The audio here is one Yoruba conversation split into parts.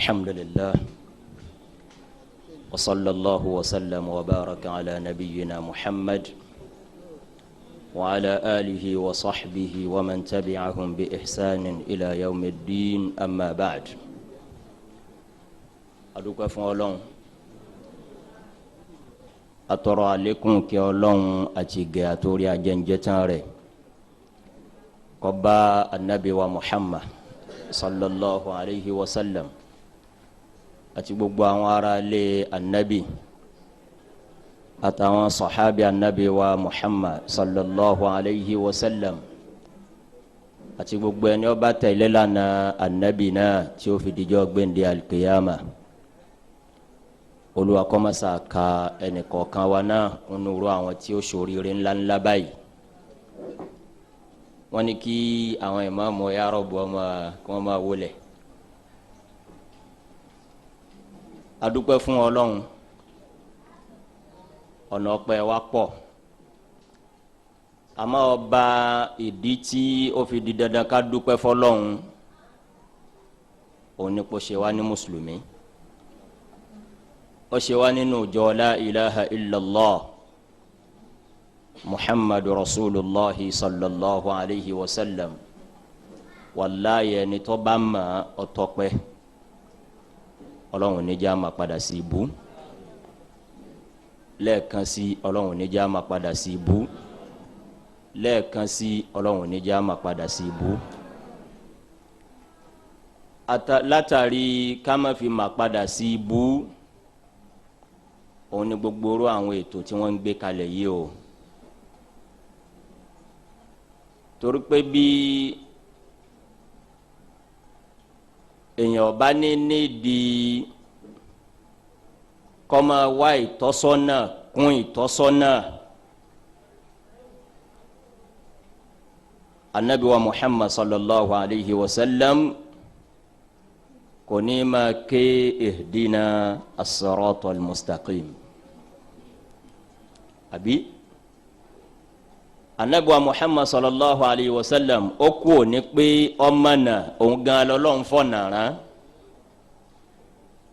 الحمد لله وصلى الله وسلم وبارك على نبينا محمد وعلى آله وصحبه ومن تبعهم بإحسان إلى يوم الدين أما بعد أدوك فولون أترى عليكم كيولون أتيجي أتوري أجنجتاري قبا النبي ومحمد صلى الله عليه وسلم àti gbogbo àwọn ará ilé anabi àtàwọn sọ̀hábì anabi wa muhammad sallallahu alayhi wa sallam àti gbogbo ẹni ó bá tẹ̀lé lánàá anabi náà tí ó fi dijọ́ gbẹ̀ndé alqiyama Olúwa kó máa ṣe ka ẹnì kọ̀ọ̀kan wa náà nínú irú àwọn tí ó ṣoríire ńláńlá báyìí wọ́n ní kí àwọn ìmáàmù ya Rabbi kí wọ́n máa wọlé. Adúpẹ́ fún Ọlọ́run ọ̀nà ọpẹ́ wa pọ̀ àmọ́ ọba ìdí tí ó fi di dandan ká dúpẹ́ fọ́lọ́run òun ni kó ṣe wá ní mùsùlùmí ó ṣe wá nínú ìjọ la ilaha illallah muhammadu rasulillah sallallahu alayhi wa sallam wàláyé ẹni tó bá mọ̀ ọ́ tọ́pẹ́ Ọlọ́run níjà máa padà sí ibú lẹ́ẹ̀kan sí Ọlọ́run níjà máa padà sí ibú lẹ́ẹ̀kan sí Ọlọ́run níjà máa padà sí ibú látàrí ká má fi máa padà sí ibú òun ni gbogbo orú àwọn ètò tí wọ́n ń gbé kalẹ̀ yìí o torí pé bí èèyàn bá nídìí kó máa wá ìtọ́sọ́nà kún ìtọ́sọ́nà Ànábì wa Muhammad sallallahu alayhi wa sallam kò ní máa ké ihdina as-sirata al-mustaqim àbí Ànábì wa Muhammad sallallahu alayhi wa sallam ó kú òní pé ọmọ náà òun gan lọ́lọ́run fọ̀nà rán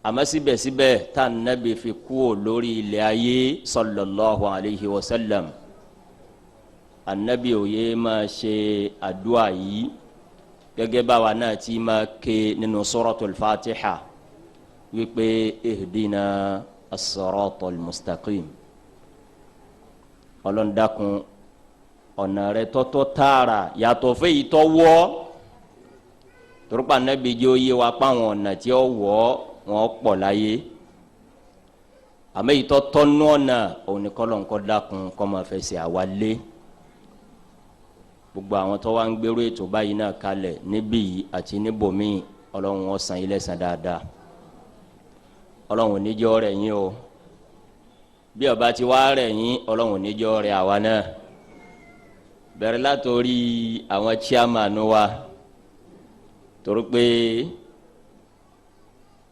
àmọ́ síbẹ̀síbẹ̀ tá Ànábì fi kú lórí ilẹ̀ ayé sallallahu alayhi wa sallam Ànábì òye máa ṣe àdúà yìí gẹ́gẹ́ báwa náà ti máa ké nínú suratul Fatiha wípé ihdina as-siratal mustaqim ọlọ́ndàkùn ọ̀nà rẹ̀ tọ́tọ́ tààrà yàtọ̀ fẹ́ yìí tọ́ wọ́ torípa Ànábì jẹ́ ó yé wa pa àwọn ọ̀nà tí ó wọ́ wọn pọ̀ láyé àmọ́ yìí tọ́ tọ́nú ọ̀nà òun ni kọ́lọ́nkọ́ dákun kọ́ máa fẹsẹ̀ àwa lé gbogbo àwọn tó wá ń gbèrú ètò báyìí náà kalẹ̀ níbí yìí àti níbòmíì Ọlọ́run ó san ilé san dáadáa Ọlọ́run oníjọ́ rẹ̀ yín o bí ọba ti wá rẹ̀ yín Ọlọ́run oníjọ́ rẹ̀ àwa náà bẹ̀rẹ̀ látòrí àwọn chairman wa torí pé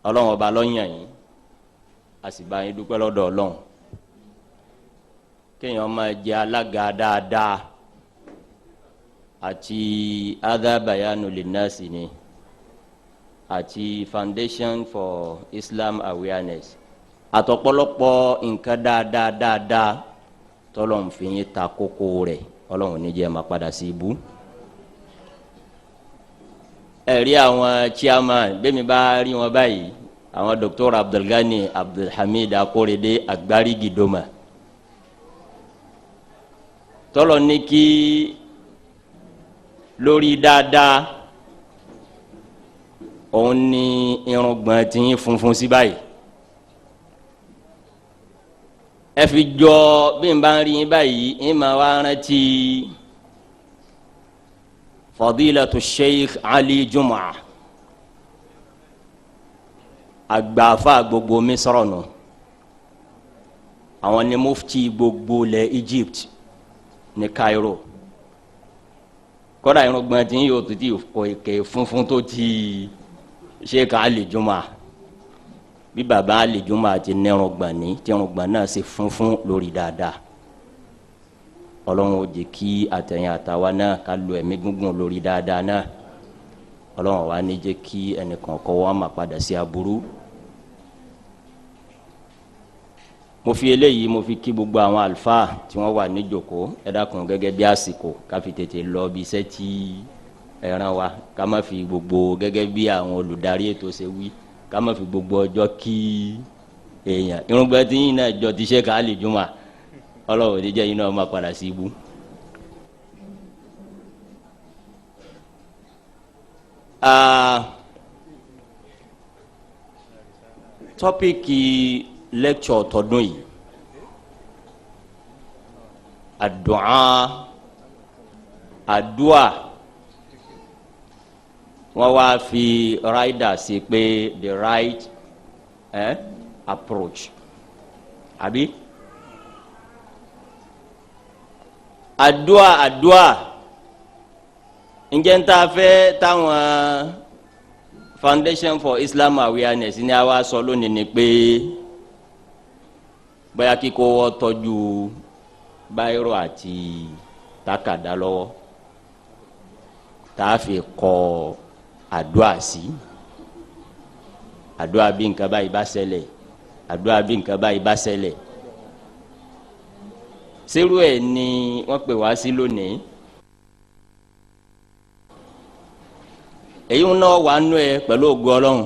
Ọlọ́run ọba lọ́yàn yín a sì bá yín dúpẹ́ lọ́dọ̀ Ọlọ́run kéèyàn máa jẹ alága dáadáa àti Adha Bayanu Linnasi ni àti Foundation for Islam Awareness àtọ̀pọ̀lọpọ̀ nǹkan dáadáa tọ́lọ́run fi yín ta kókó rẹ̀ Ọlọ́run ní jẹ́ máa padà sí ibú. Ẹ̀rí àwọn chairman bẹ́ẹ̀mi bá rí wọn báyìí àwọn Dr. Abdulgani Abdulhamid Akorede Agbarigi Doma tọ́lọ́ ní kí lórí dáadáa òun ní irùngbọ̀n tí ń funfun sí báyìí ẹ fi jọ bí n bá ń rí yín báyìí ń máa wá rántí Fadilatu Sheikh Ali Juma àgbààfà gbogbo Misra nù àwọn ni mufti gbogbo ilẹ̀ Egypt ní Cairo kódà irùngbọ̀n tí yóò tó ti kọ èké funfun tó ti Sheikh Ali Juma bí baba Ali Juma ti nírùngbọ̀n ní tí irùngbọ̀n náà ṣe funfun lórí dáadáa Ọlọ́run ó jẹ́ kí àtẹ̀yìn àtàwa náà ká lo ẹ̀mí gúngùn lórí dáadáa náà Ọlọ́run wa ní jẹ́ kí ẹnìkan kọ́ wa máa padà sí aburú. Mo fi eléyìí mo fi kí gbogbo àwọn àlùfáà tí wọ́n wà ní jókòó ẹ dákun gẹ́gẹ́ bí àsìkò ká fi tètè lọ bí iṣẹ́ tí ẹran wa ká má fi gbogbo gẹ́gẹ́ bí àwọn olùdarí ètò ṣe wí ká má fi gbogbo ọjọ́ kí èèyàn irùngbọ̀n tí yín náà jọ ti ṣe ká lè jùmọ̀ Ọlọ́run ní jẹ́ yín náà má padà sí ibú. Tọ́píkì lecture tọdún yìí àdúà wọ́n wá fi rider sí pé the right approach àbí àdúà ǹjẹ́ ń ta fẹ́ táwọn Foundation for Islam Awareness ní a wá sọ lónìí ni pé bóyá kíkó wọ́n tọ́jú báírò àti tákàdá lọ́wọ́ tá a fi kọ àdúà sí àdúà bí nǹkan báyìí bá ṣẹlẹ̀ àdúà bí nǹkan báyìí bá ṣẹlẹ̀ sẹ́rù ẹ̀ ni wọ́n pè wá sí lónìí èyí ń náà wà nú ẹ pẹ̀lú ògo Ọlọ́run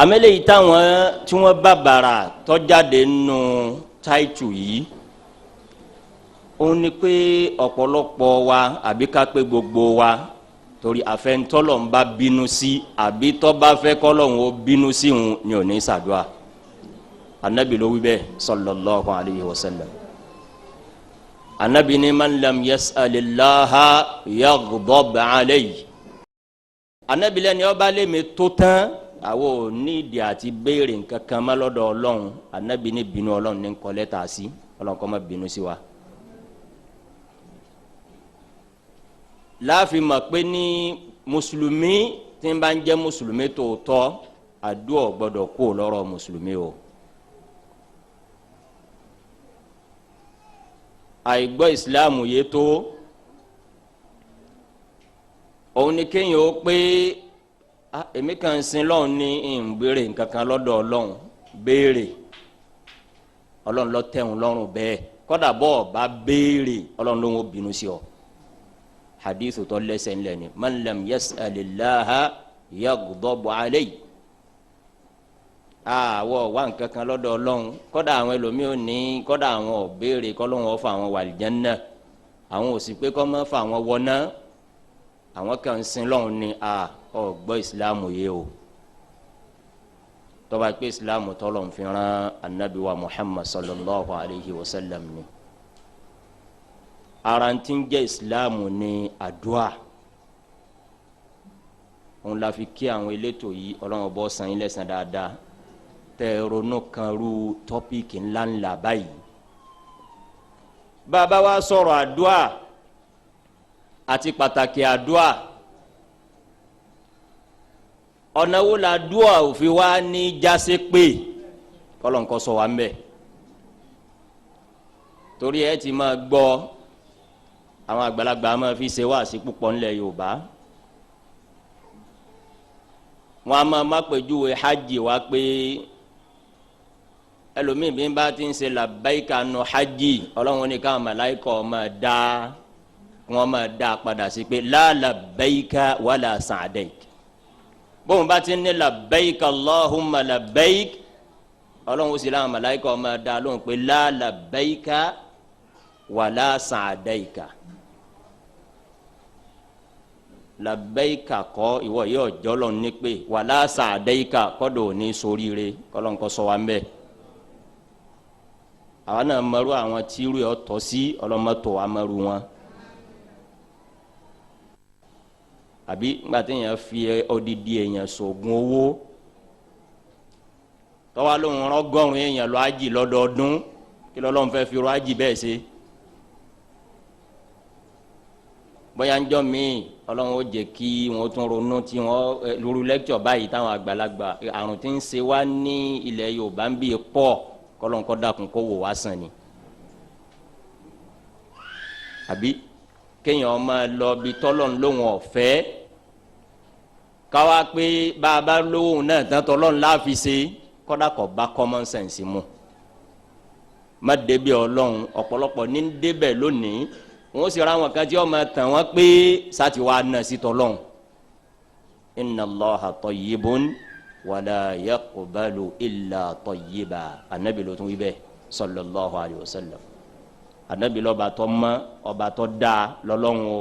àmẹ́lẹ̀ yìí táwọn tí wọ́n bá bàrà tọ́jáde nù táìtù yìí òun ni pé ọ̀pọ̀lọpọ̀ wa àbí ká pé gbogbo wa torí àfẹnutọ́lọ̀ ń bá bínú sí àbí tọ́ bá fẹ́ kọ́lọ́hún ó bínú sí òun ni ò ní ṣàdúà anabi ló wí bẹ́ẹ̀ sallallahu alayhi wa sallam anabi ni man lam yas'alillaha yaghdab alayhi anabi lẹ́ni ọba lè mi tó tán àwọn onídìí àti béèrè nǹkan kan má lọ́dọ̀ Ọlọ́run anabi ní bínú Ọlọ́run ní kọ́ lẹ́tà sí Ọlọ́run kó má bínú sí wa. láàfin mọ̀ pé ní mùsùlùmí tí ń bá ń jẹ́ mùsùlùmí tòótọ́ àdúà gbọ́dọ̀ kó lọ́rọ̀ mùsùlùmí o. àìgbọ́ ìsìláàmù yé tó òun ni kéèyàn ó pé èmi kan sin lọ́hùn ní ìbéèrè nǹkankan lọ́dọ̀ Ọlọ́run béèrè Ọlọ́run ló tẹ̀hún lọ́rùn bẹ́ẹ̀ kódà bọ́ bá béèrè Ọlọ́run ló ń bínú sí ọ hadithu tó lẹ́sẹ̀ ńlẹ̀ ni man lam yas'alillaha yaghdabu alayhi àwọ̀ wá nǹkankan lọ́dọ̀ Ọlọ́run kódà àwọn ẹlòmíì ní kódà àwọn ò béèrè k'Ọlọ́run ó fa àwọn wal janna àwọn ò sì pé kó má fa àwọn wọná àwọn kan sin lọ́hùn ní ọgbọ́ ìsìláàmù yìí o tọ́ba pé ìsìláàmù tọ́lọ̀ ń fi ran anabi wa Muhammad sallallahu alayhi wa sallam ni aranti ń jẹ́ ìsìláàmù ní àdúà òun la fi kí àwọn elétò yìí Ọlọ́run bọ́ san yín lẹ́san dáadáa tẹ ronú kan ru tọ́píìkì ńláńlá báyìí bàbá wa sọ̀rọ̀ àdúà àti pàtàkì àdúà ọ̀nà wo la àdúà òfin wa ní jásé pé kọ́lọ̀ nǹkan sọ wa ń bẹ̀ torí ẹ ti máa gbọ́ àwọn àgbàlagbà máa fi ṣe wáàsí púpọ̀ ńlẹ̀ Yorùbá wọn a máa má pèjúwe hajj wá pé ẹlòmíì bí n bá ti ń ṣe labbaika nù hajj Ọlọ́run ní káwọn màláíkà máa dá wọn máa dá padà sí pé la labbaika wala sa'daik bóun bá ti ní labbaika Allahumma labbaik Ọlọ́run ó sì láwọn màláíkà máa dá lóhùn pé la labbaika wala sa'daika labbaika kọ́ ìwọ yóò jọlọ ní pé wala sa'daika kọ́dọ̀ ní soríire kọ́lọ́n kọ́ sọ wa ń bẹ́ẹ̀ àwọn náà mọ̀rú àwọn tíru yọ tọ́ sí ọlọ́mọtò wa mọ̀rú wọn àbí ńgbà tí èèyàn fi odidi èèyàn sògùn owó tọ́wá lóhùn rọ́gọ́rùn èèyàn lọ ájì lọ́dọọdún kí lọ́lọ́run fẹ́ fi rọ ájì bẹ́ẹ̀ ṣe bóyá ń jọ míì ọlọ́run ó jẹ́ kí wọ́n tún ronú tí wọ́n lórí lẹ́kítọ̀ báyìí táwọn àgbàlagbà àrùn tí ń ṣe wá ní ilẹ̀ Yorùbá ń bí pọ̀ kọlọ́n kọ́ dákun kó wò wá sàn ni àbí kéèyàn máa lọ bí tọ́lọ́n lóhùn ọ̀fẹ́ káwá pé bàbá lóhùn náà tán tọ́lọ́n láàfin ṣe kọ́dà kọ́ bá common sense mu má débi ọlọ́run ọ̀pọ̀lọpọ̀ ní débẹ̀ lónìí wọ́n sì ra àwọn kan tí wọ́n máa tàn wọ́n pé sátì wàá nà sí tọ́lọ́n inna Allaha tayyibun wala yaqbalu illa tayyiba anabi ló tún wí bẹ́ẹ̀ sallallahu alayhi wa sallam anabi lọ́ba tó mọ́ ọba tó dáa lọ́lọ́run o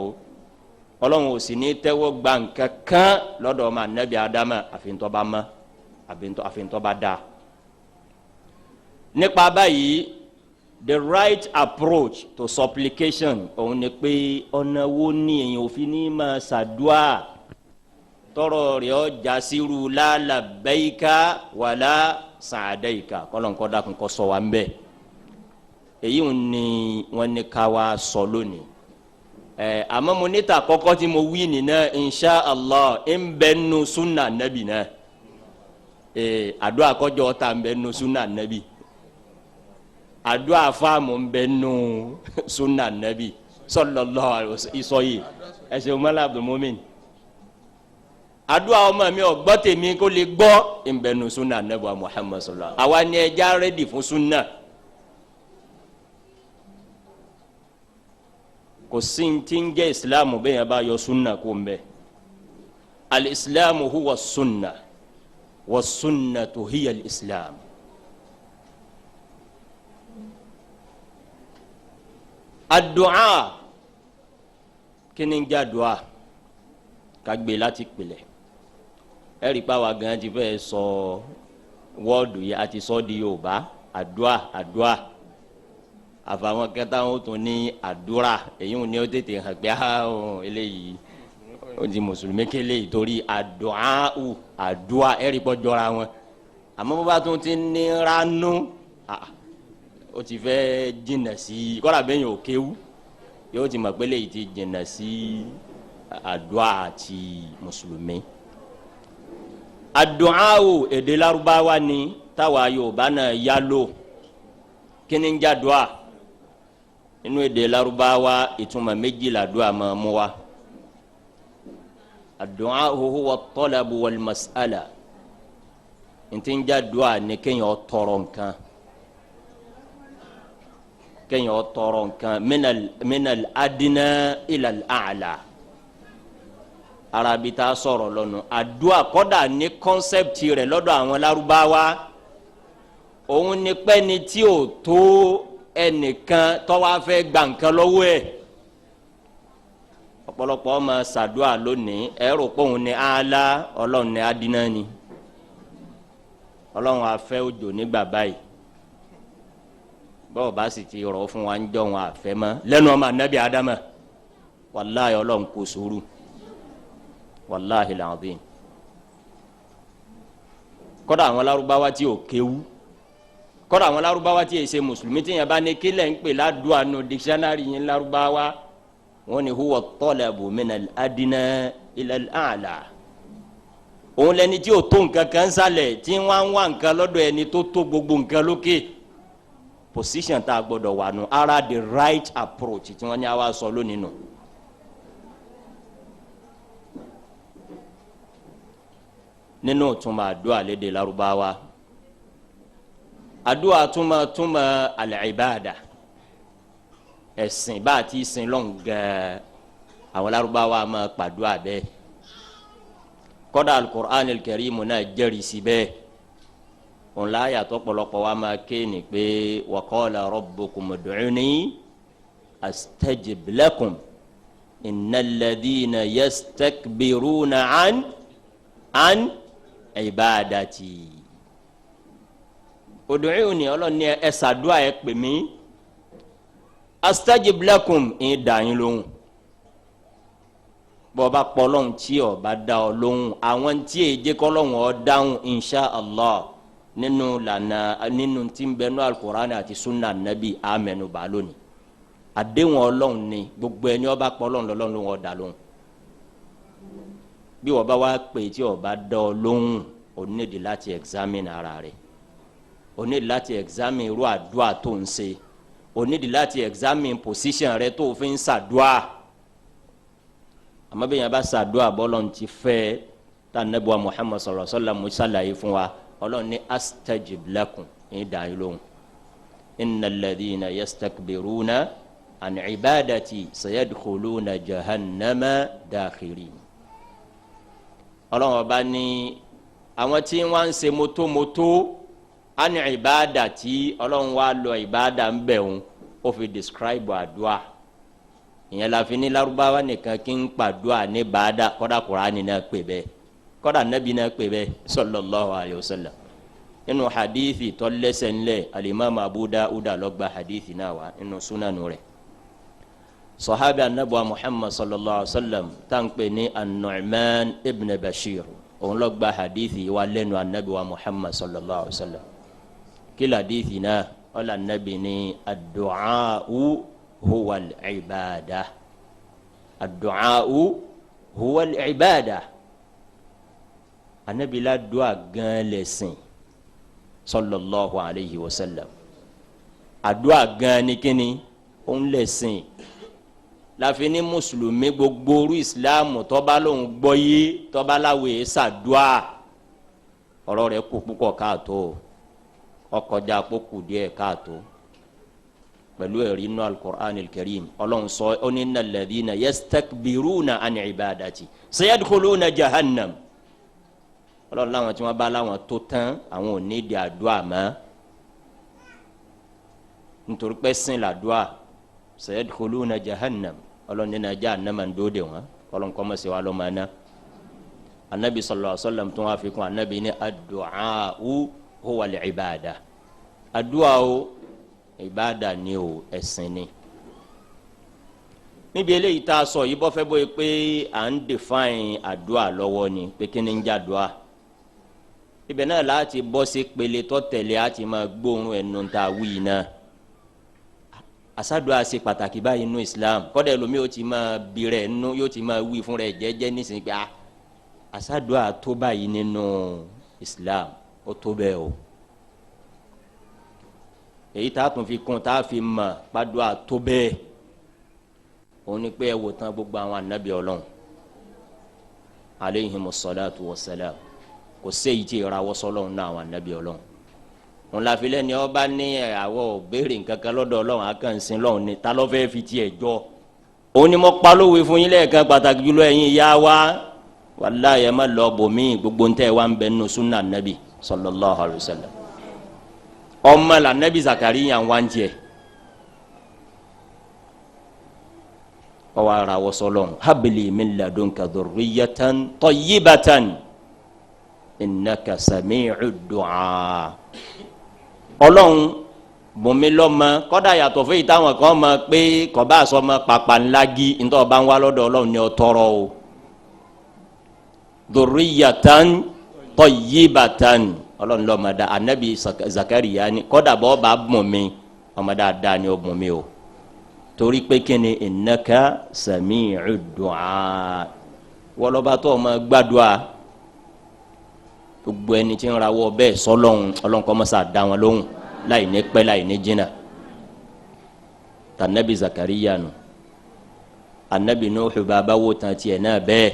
ọlọ́run ò sì ní tẹ́wọ́ gba nǹkan kan lọ́dọ̀ ọmọ anabi adama àfintọ́ bá mọ́ àfintọ́ bá dáa. nípa báyìí the right approach to supplication òun ni pé ọ̀nà wo ni èèyàn ò fi ní máa ṣàdúà tọrọ rẹ̀ ọ jasiru la labbaika wala sa'daika kọlọńkọ dákun kọ sọ wa ń bẹ èyí ni wọn ní ká wa sọ lónìí àmọ́ mo níta kọ́kọ́ tí mo wí nínú insha Allah ń bẹ nu sunna nabi náà àdúrà kọjọ ta ń bẹ nu sunna nabi àdúrà fáàmù ń bẹ nu sunna nabi sallallahu alaihi wasallam ìsọyè ẹsẹ umar abdul mumin àdúà ọmọ mi ò gbọ́ tèmi kó lè gbọ́ ìbẹ̀nu sunna anabu Muhammad sallallahu alaihi wasallam àwa ni ẹja rẹ́dì fún sunna kò sí ti ń jẹ́ ìsìlámù bẹ́ẹ̀ yẹn bá yọ sunna kó ń bẹ́ al-islamu huwa sunna wa sunnatu hiya al-islam ad-du'a kí ni ń jẹ́ àdúà ká gbé láti pilẹ̀ ẹ̀rí pàwọ́ gan ti fẹ́ sọ wọ́ọ̀dù yìí àti sọ di Yorùbá àdúà àfàwọn kẹta wọn tún ní àdúrà èyí wọn ni ó tètè hàn pé eléyìí ó di mùsùlùmí kélé torí àdúà ẹ̀rí pọ̀ jọra wọn àmọ́ bó bá tún ti ní ránú ó ti fẹ́ jìnnà sí kọ́lá bẹ́ẹ̀ yóò kéwú yóò ti mọ̀ pé léyìí ti jìnnà sí àdúà àti mùsùlùmí. Àdúàwò èdè Lárúbáwá ni táwa Yorùbá náà yálò kíni ń jàdúà inú èdè Lárúbáwá ìtumọ̀ méjì làdúà máa mú wa. Àdúà huwa at-talabu wal-mas'ala ntí ń jàdúà ní kéèyàn tọrọ nǹkan kéèyàn tọrọ nǹkan minal adna ilal a'la arabi ta sọ̀rọ̀ lọ́nu àdúà kọ́dà ní kọ́nsẹ́pìtì rẹ̀ lọ́dọ̀ àwọn Lárúbáwá òun ní pẹ́ ni tí ò tó ẹnìkan tọ́wọ́ fẹ́ gba nǹkan lọ́wọ́ ẹ̀ ọ̀pọ̀lọpọ̀ ọmọ sàdúà lónìí ẹ̀rọ pọ̀hún ní àlá ọlọ́run ní adínà ni ọlọ́run afẹ́ òjò nígbà báyìí bọ́ọ̀ bá sì ti rọ̀ fún wa ń jọ wọn àfẹ́ mọ́ lẹ́nu ọmọ anabi adama wàláhì ọlọ́run kò sùúrù wàláhì làdín kọ́dà àwọn Lárúbáwá tí ò kéwú kọ́dà àwọn Lárúbáwá tí èsè mùsùlùmí tí yẹn bá ní kílẹ̀ ń pè ládùúgbò nù dictionary yẹn Lárúbáwá wọn ni huwa at-talabu minal adna ilal a'la òun lẹni tí ò tó nǹkan kan sálẹ̀ tí wọ́n wá nǹkan lọ́dọ̀ ẹni tó tó gbogbo nǹkan lókè position tá a gbọ́dọ̀ wà nù ara the right approach tí wọ́n ní àwa sọ lónìí nù. nínú túmọ̀ àdúrà lédè Lárúbáwá àdúrà túmọ̀ al-ibada ẹ̀sìn bá a ti sin lọ́n gẹ́ẹ́ àwọn Lárúbáwá máa pàdúrà bẹ́ẹ̀ kọ́dà al-Qur'an al-Karim náà jẹ́rìí sí bẹ́ẹ̀ òun láyà tó pọ̀lọpọ̀ wa máa ké ni pé wa qala rabbukum ud'uni astajib lakum innal ladhina yastakbiruna an ibadati ud'uni ọlọ́ni ẹ ṣàdúà ẹ pè mí astajib lakum ẹ dá yín lóhùn bọ́ba kpọ́lọ́hún tí ọ bá dá ọ lóhùn àwọn tí èjé kọ́lọ́hún ọ dáhùn insha allah nínú lànà nínú tí ń bẹ nínú alukur'an àti sunna nabi amẹnu bá lónìí àdéhùn ọlọ́hún ni gbogbo ẹni ọba kpọ́lọ́hún lọ́lọ́hún ló ń ọ dá lóhùn bí wọ́n bá wá pè tí ọ bá dá ọ lóhùn o nídìí láti examine ara rẹ̀ o nídìí láti examine irú àdúrà tó ń ṣe o nídìí láti examine position rẹ̀ tó fi ń ṣàdúrà àmọ́ bẹ́ẹ̀ yẹn bá ṣàdúrà bọ́lọ̀ ti fẹ́ tá Ànábì wa Muhammad sallallahu alaihi wasallam ṣàlàyé fún wa Ọlọ́run ní astajib lakum ní dàáyé lóhùn innal ladhina yastakbiruna an ibadati sayadkhuluna jahannama dakhirin. Ọlọ́run ọba ní àwọn tí wọ́n ń ṣe mótómótó an ibadati Ọlọ́run wa lọ ìbádà ń bẹ̀ wọn ó fi describe àdúrà ìyẹn la fi ní Lárúbáwá nìkan kí n pàdúà ní bàdà kọ́dà Kùránì náà pè bẹ́ẹ̀ kọ́dà Nábì náà pè bẹ́ẹ̀ sallallahu alayhi wa sallam nínú hadithi tọ́lẹ́sẹ̀ ńlẹ̀ alimami Abu Dawud ló gbà hadithi náà wá nínú sunanu rẹ̀ sahabi anabuwa Muhammad sallallahu alayhi wa sallam tá n pè ní an-Nu'man ibn Bashir òun ló gbà hadithi wá lẹ́nu anabuwa Muhammad sallallahu alayhi wa sallam kí hadithi náà ọ̀là Nabi ní ad-du'a هو العبادة الدعاء هو العبادة النبي لا دعاء قالسين صلى الله عليه وسلم الدعاء قانكني لسين láfini mùsùlùmí gbogbo oru ìsìláàmù tọ́ba lòun gbọ́ yé tọ́ba láwèé ṣàdúà ọ̀rọ̀ rẹ̀ kú púpọ̀ káàtó ọkọjá kókù díẹ̀ káàtó pẹ̀lú ẹ̀rí inú al-Qur'an al-Karim Ọlọ́run sọ ọ́ ní innal ladhina yastakbiruna an ibadati sayadkhuluna jahannam Ọlọ́run láwọn tí wọ́n bá láwọn tó tán àwọn ò ní di àdúà mọ́ nítorí pé sin làdúà sayadkhuluna jahannam Ọlọ́run ní jahannam ń dóde wọn Ọlọ́run kọ́ mọ́ sí wa lọ́mọ aná anabi sallallahu alaihi wasallam tó wá fi kún anabi ní ad-du'a huwa al-ibada àdúà o ìbáàdà ni o ẹ̀sìn ni níbi eléyìí tá a sọ yìí bọ́ fẹ́ bóyá pé à ń define àdúà lọ́wọ́ ni pé kí ni ń jẹ́ àdúà ibẹ̀ náà láti bọ́ sí pele tó tẹ̀lé àti máa gbóòórùn ẹnu tá a wí náà àsàdúà ṣe pàtàkì báyìí nínú Islam kọ́dà ẹlòmíì yóò ti máa bi rẹ̀ nínú yóò ti máa wí fún rẹ̀ jẹ́jẹ́ nísìnyí pé àsàdúà tó báyìí nínú Islam ó tó bẹ́ẹ̀ o èyí tá a tún fi kún tá a fi mọ̀ pàdúà tó bẹ́ẹ̀ òun ni pé ẹ wò tán gbogbo àwọn anabi Ọlọ́run aleyhimus salatu wassalam kò séyìí tí ìrawọ́ sọ́lọ́run náà àwọn anabi Ọlọ́run òun la fi lẹ́ni ọba ní àwọ̀ béèrè nǹkankan lọ́dọ̀ Ọlọ́run akànṣin lọ́run ni ta ló fẹ́ fi tiẹ̀ jọ òun ni mo pa lówe fún yín lẹ́ẹ̀kan pàtàkì jùlọ ẹ̀yin ìyá wa wàláhì ẹ má lọ bòmí gbogbo ntẹ̀ wa ń bẹ nínú sunna anabi sallallahu alayhi wa sallam ọmọ la nabi Zakariya wá ń jẹ ọwọ ara wọsọlọn habili min ladunka dhurriyatan tayyibatan innaka sami'ud du'a Ọlọ́run bùnmi lọ́mọ kódà yàtọ̀ fún ìtàwọn kan mọ̀ pé kọba sọmọ pàpà ńlági ntọ́ bá ń wá lọ́dọ̀ Ọlọ́run ni ọ tọrọ o dhurriyatan tayyibatan Ọlọ́run lọ́mọ dá anabi Zakariya ni kódà bọ́ bá bùn mi ọmọ dáadáa ni ó bùn mi o torí pé kíni innaka sami'ud du'a wọlọ́ba tó ọmọ gbàdúrà gbogbo ẹni tí ń rawọ́ bẹ́ẹ̀ sọ́lọ́hún Ọlọ́run kó máa ṣe dá wọn lóhùn láì ní pẹ́ láì ní jìnnà tanabi zakariya nù anabi nuhu baba wo tan tiẹ̀ náà bẹ́ẹ̀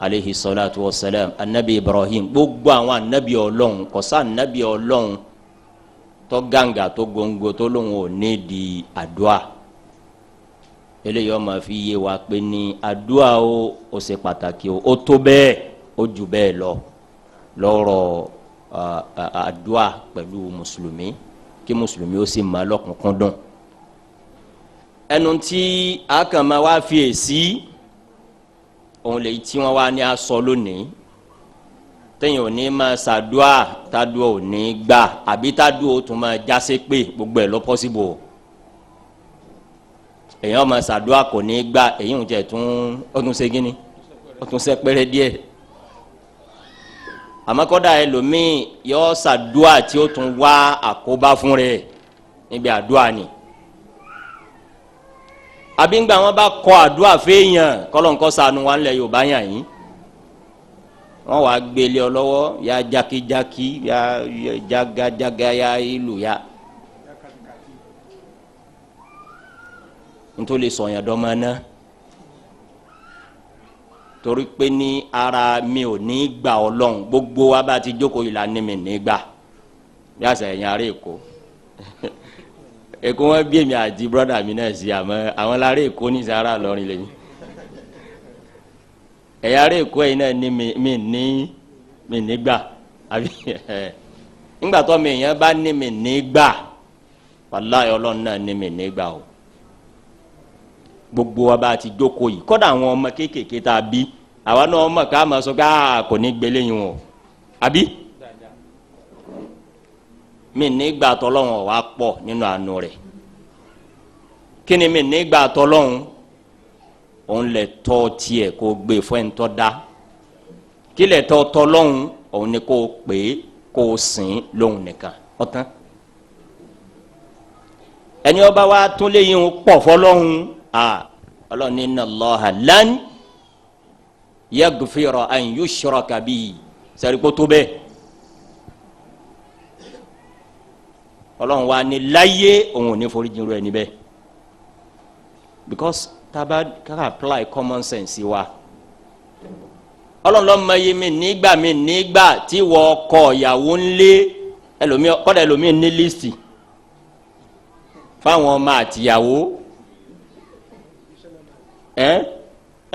aleyhi salatu wa salam anabi ibrahim gbogbo àwọn anabi Ọlọ́run kò sí anabi Ọlọ́run tó gàǹgà tó góńgó tó lóun ò ní di àdúà eléyìí ó máa fi yé wa pé ní àdúà ó ṣe pàtàkì ó tó bẹ́ẹ̀ ó jù bẹ́ẹ̀ lọ lọ́rọ̀ àdúà pẹ̀lú mùsùlùmí kí mùsùlùmí ó sì máa lọ́kùnkúndùn ẹnu tí a kàn máa wá fi èsì òun lè tí wọ́n wá ní aṣọ lónìí tẹ́yìn ò ní máa ṣàdúà tádùá ò ní gbà àbí tádùá ó tún máa jásé pé gbogbo ẹ̀ lọ pọ́síbò èyàn máa ṣàdúà kò ní gbà èyí ń jẹ́ ó tún ṣe gíní ó tún ṣe pẹ́rẹ́ díẹ̀ àmọ́kọ́dà ẹlòmíì yọ ṣàdúà tí ó tún wá àkóbá fún rẹ̀ níbi àdúà ni àbí ńgbà wọn bá kọ àdúà fẹ́yàn kọ́lọ́nkọ́ ṣàánú wa ńlẹ̀ Yorùbá yàn yín wọ́n wàá gbélé ọ lọ́wọ́ ya jákíjákí ya jágájágá ya ìlú ya nítorí sọ̀yàn dọ́mọ náà torí pé ní ara mi ò ní gbà Ọlọ́run gbogbo wa bá ti jókòó yìí la ní mi ní gbà bí àṣà ẹ̀yìn ará Èkó Èkó wọn bí èmi àti brọ́dà mi náà sí àmọ́ àwọn ará Èkó ní sahara lọ́rin lẹ́yìn ẹ̀yà ará Èkó yìí náà ní mi ní gbà àbí nígbà tó mi èèyàn bá ní mi ní gbà wàláhì Ọlọ́run náà ní mi ní gbà o gbogbo wa bá ti jókòó yìí kọ́dà àwọn ọmọ kéékèèké tá a bí àwa náà ọmọ ká máa sọ pé kò ní gbélé yín o àbí mi nígbà tọ́lọ́run wà pọ̀ nínú àánú rẹ̀ kí ni mi nígbà tọ́lọ́run òun lè tọ́ tiẹ̀ kó gbé fún ẹni tọ́ da kí lè tọ́ tọ́lọ́run òun ni kó pè é kó sìn lóhùn nìkan ọ̀tán ẹni ọba wa tún lè yín pọ̀ fọlọ́hún ọlọ́run inna Allaha lan yaghfira an yushraka bihi sẹ́rí kó tó bẹ́ẹ̀ ọlọ́run wa ní láyé òun ò ní foríjì rẹ̀ níbẹ̀ because taba ká apply common sense wa ọlọ́run lọ́mọ yé mi nígbà tí wọ́n kọ ìyàwó ńlé kọ́dà ẹlòmíì ní lísì fáwọn ọmọ àtìyàwó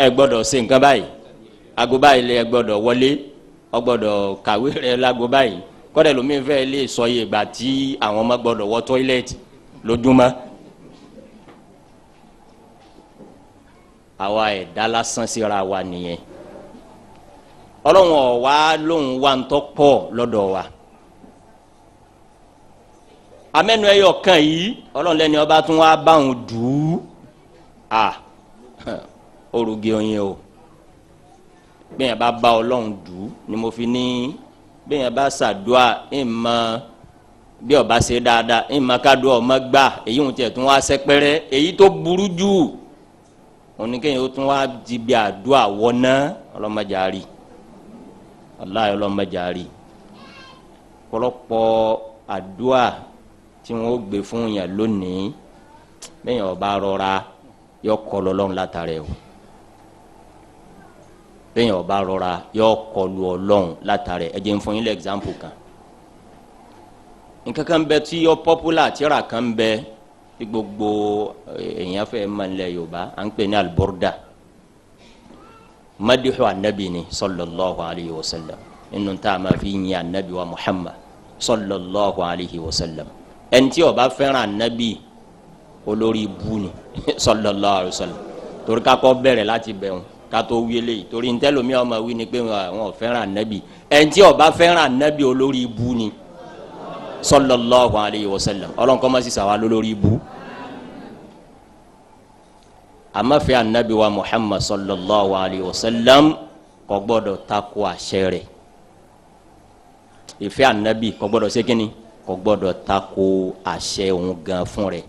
ẹ gbọ́dọ̀ ṣe nǹkan báyìí ago báyìí lẹ gbọ́dọ̀ wọlé ọ gbọ́dọ̀ kàwé rẹ lágo báyìí kọ́dà ẹlòmíì fẹ́ lè sọ iye ìgbà tí àwọn ọmọ gbọ́dọ̀ wọ tọ́ílẹ̀tì lójúmọ́ àwa ẹ̀dá lásán síra wa nìyẹn ọlọ́run ọ̀wá lóhùn wa ń tọ́ pọ̀ lọ́dọ̀ wa amẹ́nu ẹ̀yọ̀ kan yìí ọlọ́run lẹ́ni ọba tún wá báwọn dùú orúgi oyin o bẹ́ẹ̀ bá bá ọlọ́run dùú ni mo fi ní bẹ́ẹ̀ bá ṣàdúà ìmọ̀ bí ọba ṣe dáadáa ìmọ̀ kádùá ọmọ gbà èyí ń tiẹ̀ tún wá sẹ́pẹ́rẹ́ èyí tó burú jù oníkẹ́yìn ó tún wá di bí àdúà wọná ọlọ́mọdé àárí aláyọ̀ ọlọ́mọdé àárí pọ̀lọpọ̀ àdúà tí wọn ó gbé fún yàn lónìí bẹ́ẹ̀ ọba rọra yọ kọlu Ọlọ́run látàrí o bẹ́ẹ̀ ọba rọra yọ kọlu Ọlọ́run látàrí ẹ jẹ́ n fún yín lẹ́ example kan nǹkan kan bẹ tí yọ popular tíra kan bẹ tí gbogbo èèyàn fẹ́ mọ̀ nílẹ̀ Yorùbá à ń pè ní al-Burda madihu anabi ni sallallahu alayhi wa sallam inú tá a máa fi yin anabi wa Muhammad sallallahu alayhi wa sallam ẹni tí ó bá fẹ́ràn anabi olórí ibu ni sallallahu alayhi wa sallam torí ká kọ́ bẹ̀rẹ̀ láti bẹ̀rù ká tó wílé yìí torí ntẹ́lómi ọmọ wí ni pé wọn ò fẹ́ràn anabi ẹni tí ó bá fẹ́ràn anabi olórí ibu ni sallallahu alayhi wa sallam ọlọ́nkọ́ ma sì sàwọn olórí ibu àmàfẹ́ anabi wa Muhammad sallallahu alayhi wa sallam kò gbọ́dọ̀ takò àṣẹ rẹ̀ ìfẹ́ anabi kò gbọ́dọ̀ ṣe kínní kò gbọ́dọ̀ tako àṣẹ òun gan fún rẹ̀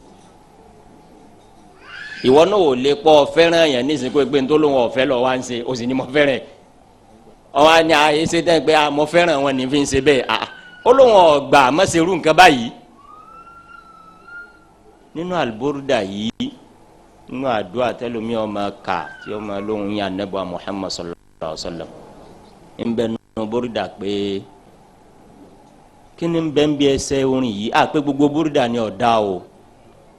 ìwọ náà ò lè pọ̀ fẹ́ràn yẹn ní ìsìnkú pé nítorí wọn ò fẹ́ lọ wá ń ṣe o sì ní mo fẹ́ràn ọwọ́ ni àyè ṣe tẹ́ pé mo fẹ́ràn wọn ní fi ń ṣe bẹ́ẹ̀ ó lóun ọ̀gbà mọ́sẹ̀rú nǹkan báyìí nínú al-Burda yìí nínú àdúrà tẹlumi ọmọ ká tí ọmọ lóhùn yà nẹ́bù Muhammad sallallahu alaihi wa sallam ń bẹ nínú Burda pé kí ni ń bẹ ń bí ẹsẹ̀ orin yìí pé gbogbo Burda ni ọ̀dà o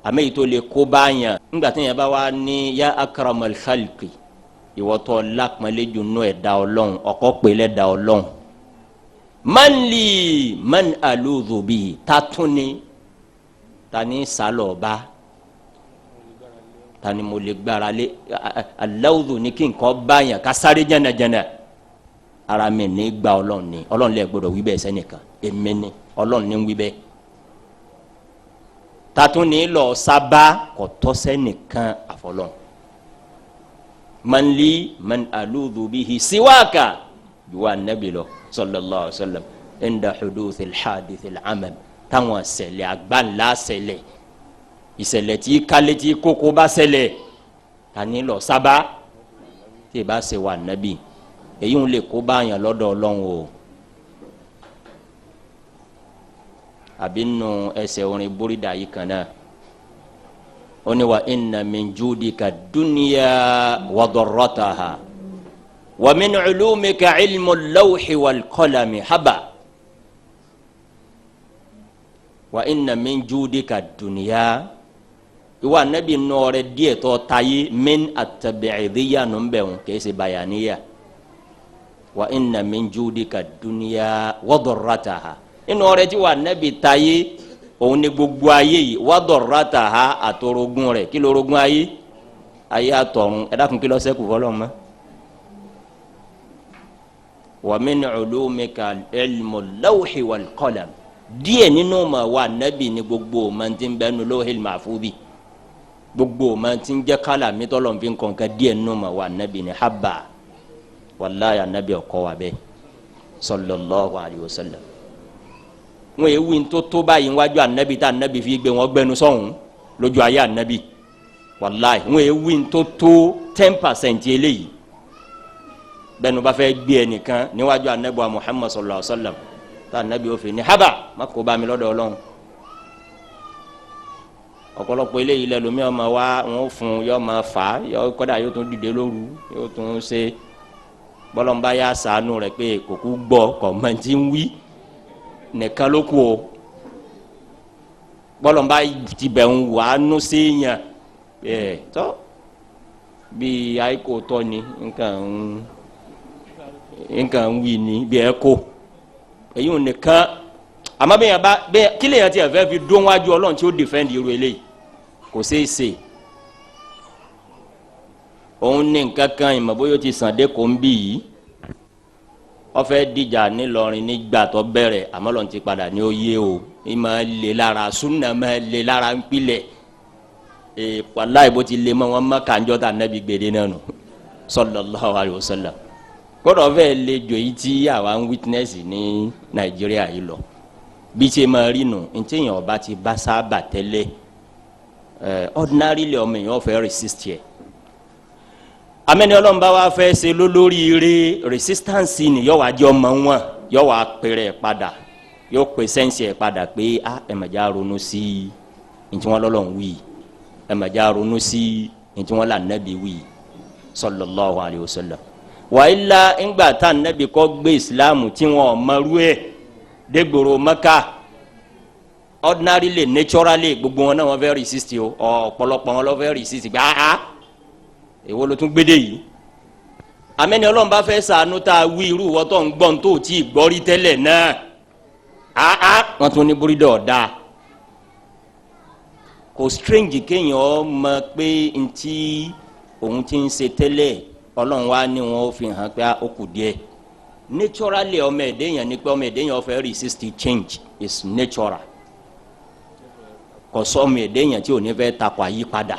àmì èyí tó lè kó báyàn ńgbà tí yẹn bá wà ní ya akramal khalqi ìwọ́tọ̀ lápẹ́lẹ́jù nù ẹ̀dá ọlọ́run ọkọ̀ pèlè ẹ̀dá ọlọ́run man li man aludhu bihi tatuni tani salọba tani mo lè gbára lé alawudu ni kí nǹkan báyàn ká sáré jẹnẹjẹnẹ ara mi ní gba ọlọ́run ni ọlọ́run lè gbọdọ̀ wí bẹ́ẹ̀ sẹ́nìkan èmi ni ọlọ́run ní wí bẹ́ẹ̀ tatuni lọ sábà kò tọ́ sẹ́nìkan àfọlọ́run man li man aludhu bihi siwaka juwa nabi lọ sallallahu alaihi wa sallam inda huduthil hadithil amam táwọn ṣẹlẹ̀ àgbáńlá ṣẹlẹ̀ ìṣẹ̀lẹ̀ tí kálẹ̀ tí kókó bá ṣẹlẹ̀ tani lọ sábà tí ì bá ṣe wà nábì èyí ń lè kó báyàn lọ́dọ̀ ọlọ́run o àbí nù ẹsẹ̀ orin Burda yìí kan náà ó ní wa inna min judika dunya wa darrataha wa min ulumika ilmu lawhi wal qalami haba. Wa inna min judika dunya ìwà nabi nọọrẹ díẹ̀ tó tayé min atabi'idiyya nùbẹ̀wò kèsì bayaniya wa inna min judika dunya wa darrataha ìnọọrẹ tí wà nabi tayé òun ni gbogbo ayé yìí wa darrataha àtòrógún rẹ̀ kí lórógún ayé àtọ̀run ẹ̀dá kun kí ló ṣẹ́kù fọlọ́mọ. wa min ulumika ilmu lawhi wal qalam díẹ̀ nínú ma wà nabi ni gbogbo ma ti ń bẹnu lóhìl mahfubi gbogbo ma ti ń jẹ́ kálá mi tọ́lọ̀ fi ń kọ̀ǹkà díẹ̀ nínú ma wà nabi ni haba wàllayi anabi ọkọ wa bẹ́ẹ̀ sallallahu alayhi wa sallam wọn yẹ wí tó báyìí wájú anabi tá anabi fi gbé wọn gbẹnu sọ̀hún lójú ayé anabi wàllayi wọn yẹ wí tó 10% eléyìí bẹ́ẹ̀ni bá fẹ́ gbé ẹnìkan níwájú anabi wa Muhammad sallallahu alayhi wa sallam tá anabi ó fi ní haba má kó bá mi lọ́dọ̀ Ọlọ́run ọ̀pọ̀lọpọ̀ eléyìí lẹ lómi ọmọ wa wọn fún yọ ọmọ fà yọ kọ́dà yóò tún dìde lóru yóò tún ṣe bọ́lọ́mbà yà sànù rẹ̀ pé kòkú gbọ́ kọ̀ mọ̀ntì ń wí nìkan ló kù o bọ́lọ́mbà ti bẹ̀ ń wà á nù séèyàn tọ́ bí àìkò tọ́ ni nǹkan ń wí ni bí ẹ kó èyí ò nìkan àmọ́ bẹ́ẹ̀ bá bẹ́ẹ̀ kí lèyàn ti ẹ̀fẹ́ fi dún wájú Ọlọ́run tí ó dìfẹ́ǹdì irú eléyìí kò ṣeé ṣe òun ní nǹkan kan ìmọ̀ bóyá ó ti sàn dé kò ń bì yìí wọ́n fẹ́ dìjà nílọrin nígbà tó bẹ̀rẹ̀ àmọ́ lọ́n ti padà ní ó yé o ìmọ̀ lè lára súnà mọ̀ lè lára ń pilẹ̀ wàláhì bó ti lè mọ́ wọn mọ́ kànjọ́ tà nẹ́bi gbèdé náà nù sallallahu alaihi wasallam gbọ́dọ̀ fẹ́ lè jọ yìí tí àwa ń witness ní Nàìjíríà yìí lọ bí ṣe máa rí nù ntẹ̀yìn ọba ti bá sábà tẹ́lẹ̀ ordinary lè ọmọ èèyàn fẹ́ resist yẹ amẹ́ni ọlọ́mọba wa fẹ́ ṣe lólórí ire resistance ni yọ wá jẹ́ ọmọ wọn yọ wá pèrè padà yọ pè sẹ́ǹsì ẹ̀ padà pé ẹ̀mẹ̀já ronú sí ntí wọn lọ́lọ́ ń wí ẹ̀mẹ̀já ronú sí ntí wọn là nẹ́bi wí sallallahu alayhi wa sallam wàhálà ńgbà tá nẹ́bi kọ́ gbé ìsìlámù tí wọn ò mọ̀rú ẹ̀ dégboro Mẹ́kà ordinarily naturally gbogbo wọn náà wọn fẹ́ resist o ọ̀pọ̀lọpọ̀ wọn lọ fẹ́ resist gbà èwo ló tún gbédè yìí amẹ́ni Ọlọ́run bá fẹ́ ṣàánú tá a wí irú wọ́tọ̀ ń gbọ́n tó tí ì gbọ́rí tẹ́lẹ̀ náà wọ́n tún ní búrídà ọ̀dà kò strange kéèyàn ọ mọ̀ pé ntí òun ti ń ṣe tẹ́lẹ̀ Ọlọ́run wá ní wọn ó fi hàn pé ó kù díẹ̀ naturally ọmọ ẹ̀dẹ́yàn ni pé ọmọ ẹ̀dẹ́yàn fẹ́ resist change is natural kò sọ ọmọ ẹ̀dẹ́yàn tí ò ní fẹ́ takò àyípadà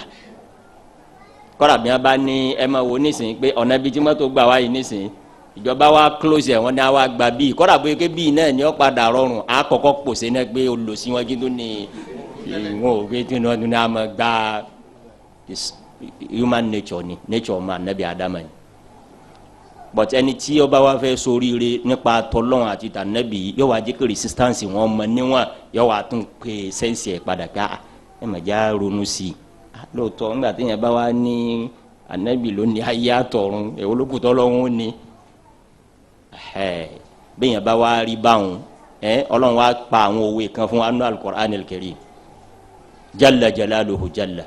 kọ́ra bí wọ́n bá ní ẹ máa wo nísìnyí pé ọ̀nà bíi tí mọ́tò gbà wáyé nísìnyí ìjọba wa close ẹ̀ wọ́n ní wa gba bíi kọ́ra bóyá pé bíi náà ni ó padà rọrùn á kọ́kọ́ pòṣe náà pé olùsí wọn kí tó ní ìwọ̀n òwe tí wọ́n tún ní a máa gba human nature ni nature ọmọ anabi adama ni but ẹni tí ó bá wá fẹ́ ṣoríire nípa tọ́lọ́run àti tànàbí yóò wá jẹ́ kí resistance wọn mọ níwọ̀n yóò wá tún pè sẹ́ǹsì ẹ̀ padà pé ẹ mà já ronú sí i lóòótọ́ nígbà tí yẹn bá wá ní anabi ló ní ayé àtọ̀run èwo ló kù tọ́lọ́hún ní bí yẹn bá wá rí báwọn ọlọ́run wá pa àwọn òwe kan fún wa nínú al-Qur'an al-Karim jalla jalaluhu jalla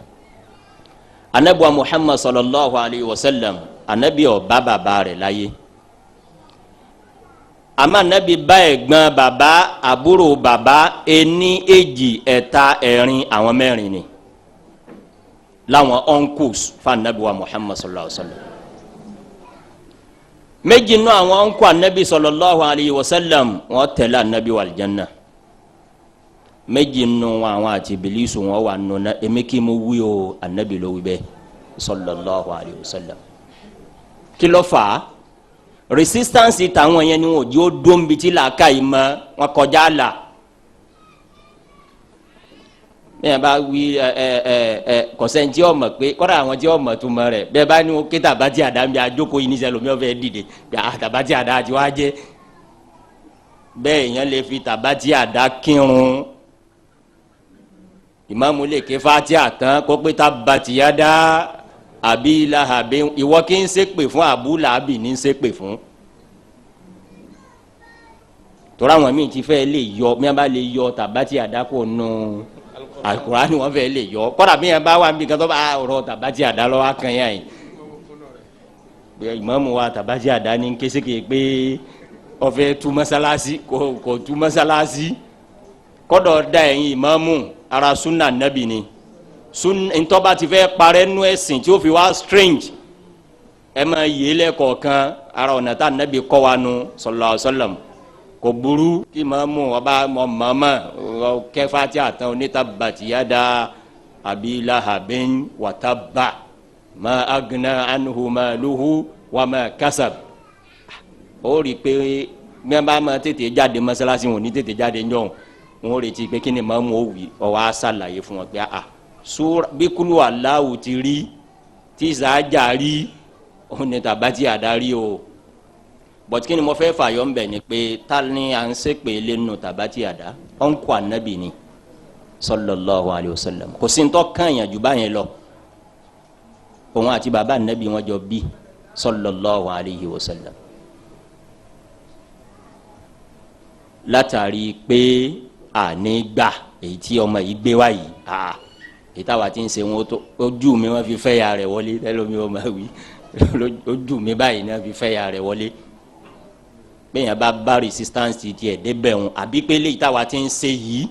anabi wa Muhammad sallallahu alayhi wa sallam anabi ó bá bàbá rẹ̀ láyé àmọ́ anabi bá ẹ̀gbọ́n bàbá àbúrò bàbá ení èjì ẹ̀ta ẹ̀rin àwọn mẹ́rin ni láwọn uncles fa anabi wa Muhammad sallallahu alayhi wa sallam méjì nù àwọn uncle anabi sallallahu alayhi wa sallam wọ́n tẹ̀lé anabi wal janna méjì nù àwọn àti Ìbílísù wọ́n wà nù náà èmi kí mo wí o anabi ló wí bẹ́ẹ̀ sallallahu alayhi wa sallam kí ló fà á resistance tàwọn yẹn ni wọn ò jẹ́ ó dóńbi tí làákà yìí mọ́ wọn kọjá la bẹ́ẹ̀ bá wí kọ̀sẹ́ntì ọmọ pé kọ́ra àwọn tí ọmọ tó mọ rẹ̀ bẹ́ẹ̀ bá ní wọn ké tàbátì àdá mi àjókòó yìí níṣẹ́ lomi ọ̀fẹ́ dìde tàbátì àdá àti wá jẹ́ bẹ́ẹ̀ yẹn lè fi tàbátì àdá kírun ìmáàmù lè ké Fátíhà tán kó pé tabbat yada Abi Lahab ìwọ kí n ṣépè fún Abu Lahab ní ṣépè fún tora àwọn míì ti fẹ́ lè yọ bí wọ́n bá lè yọ tàbátì àdá kò nù Al-Qur'ani wọ́n fẹ́ lè yọ kọ́dà bí wọ́n bá wà níbi kan tó bá rọ tàbátì àdá lọ́wọ́ akanya yìí ìmáàmù wa tàbátì àdá ní kéṣeké pé ó fẹ́ tú mọ́sálásí kò tú mọ́sálásí kọ́dọ̀ da ẹ̀yin ìmáàmù ara sunna nabi ni ntọ́ba ti fẹ́ parẹ́ nú ẹ̀sìn tí ó fi wá strange ẹ máa yé lẹ́kọ̀ọ̀kan ara ọ̀nà tá nabi kọ́ wa nu sallallahu alaihi wasallam kò burú kí ìmáàmù ọba mọ̀mọ́ kẹfà tí a tán ní tabbat yada Abi Lahabin wa tabba ma agna anhu maluhu wa ma kasab ó rí i pé mẹ́ẹ̀ bá máa tètè jáde mọ́sálásí wọn ní tètè jáde ńjọ́ wọn retí pé kí ni ìmáàmù ó wí ó wá ṣàlàyé fún wọn pé sura bí kúlù Allahu ti rí tí sàájà rí òun ni tàbátì àdárí o but kí ni mo fẹ́ fàyọ̀ ń bẹ̀ ni pé ta ni à ń ṣépè lẹ́nu tàbátì àdá ọ̀nkọ́ ànábì ni sallallahu alayhi wa sallam kò sí ntọ́ kàn yàn jù báyẹn lọ òun àti bàbá ànábì wọn jọ bí sallallahu alayhi wa sallam látàrí pé àní gbà èyí tí ọmọ yìí gbé wá yìí èyí táwa ti ń ṣe wọn tó ojú mi wọn fi fẹ́ ya rẹ̀ wọlé tẹ́lómi ọmọ wí ojú mi báyìí ni wọn fi fẹ́ ya rẹ̀ wọlé bẹ́ẹ̀ yẹn bá resistance tiẹ̀ débẹ̀ wọn àbí pé léyìí táwa ti ń ṣe yìí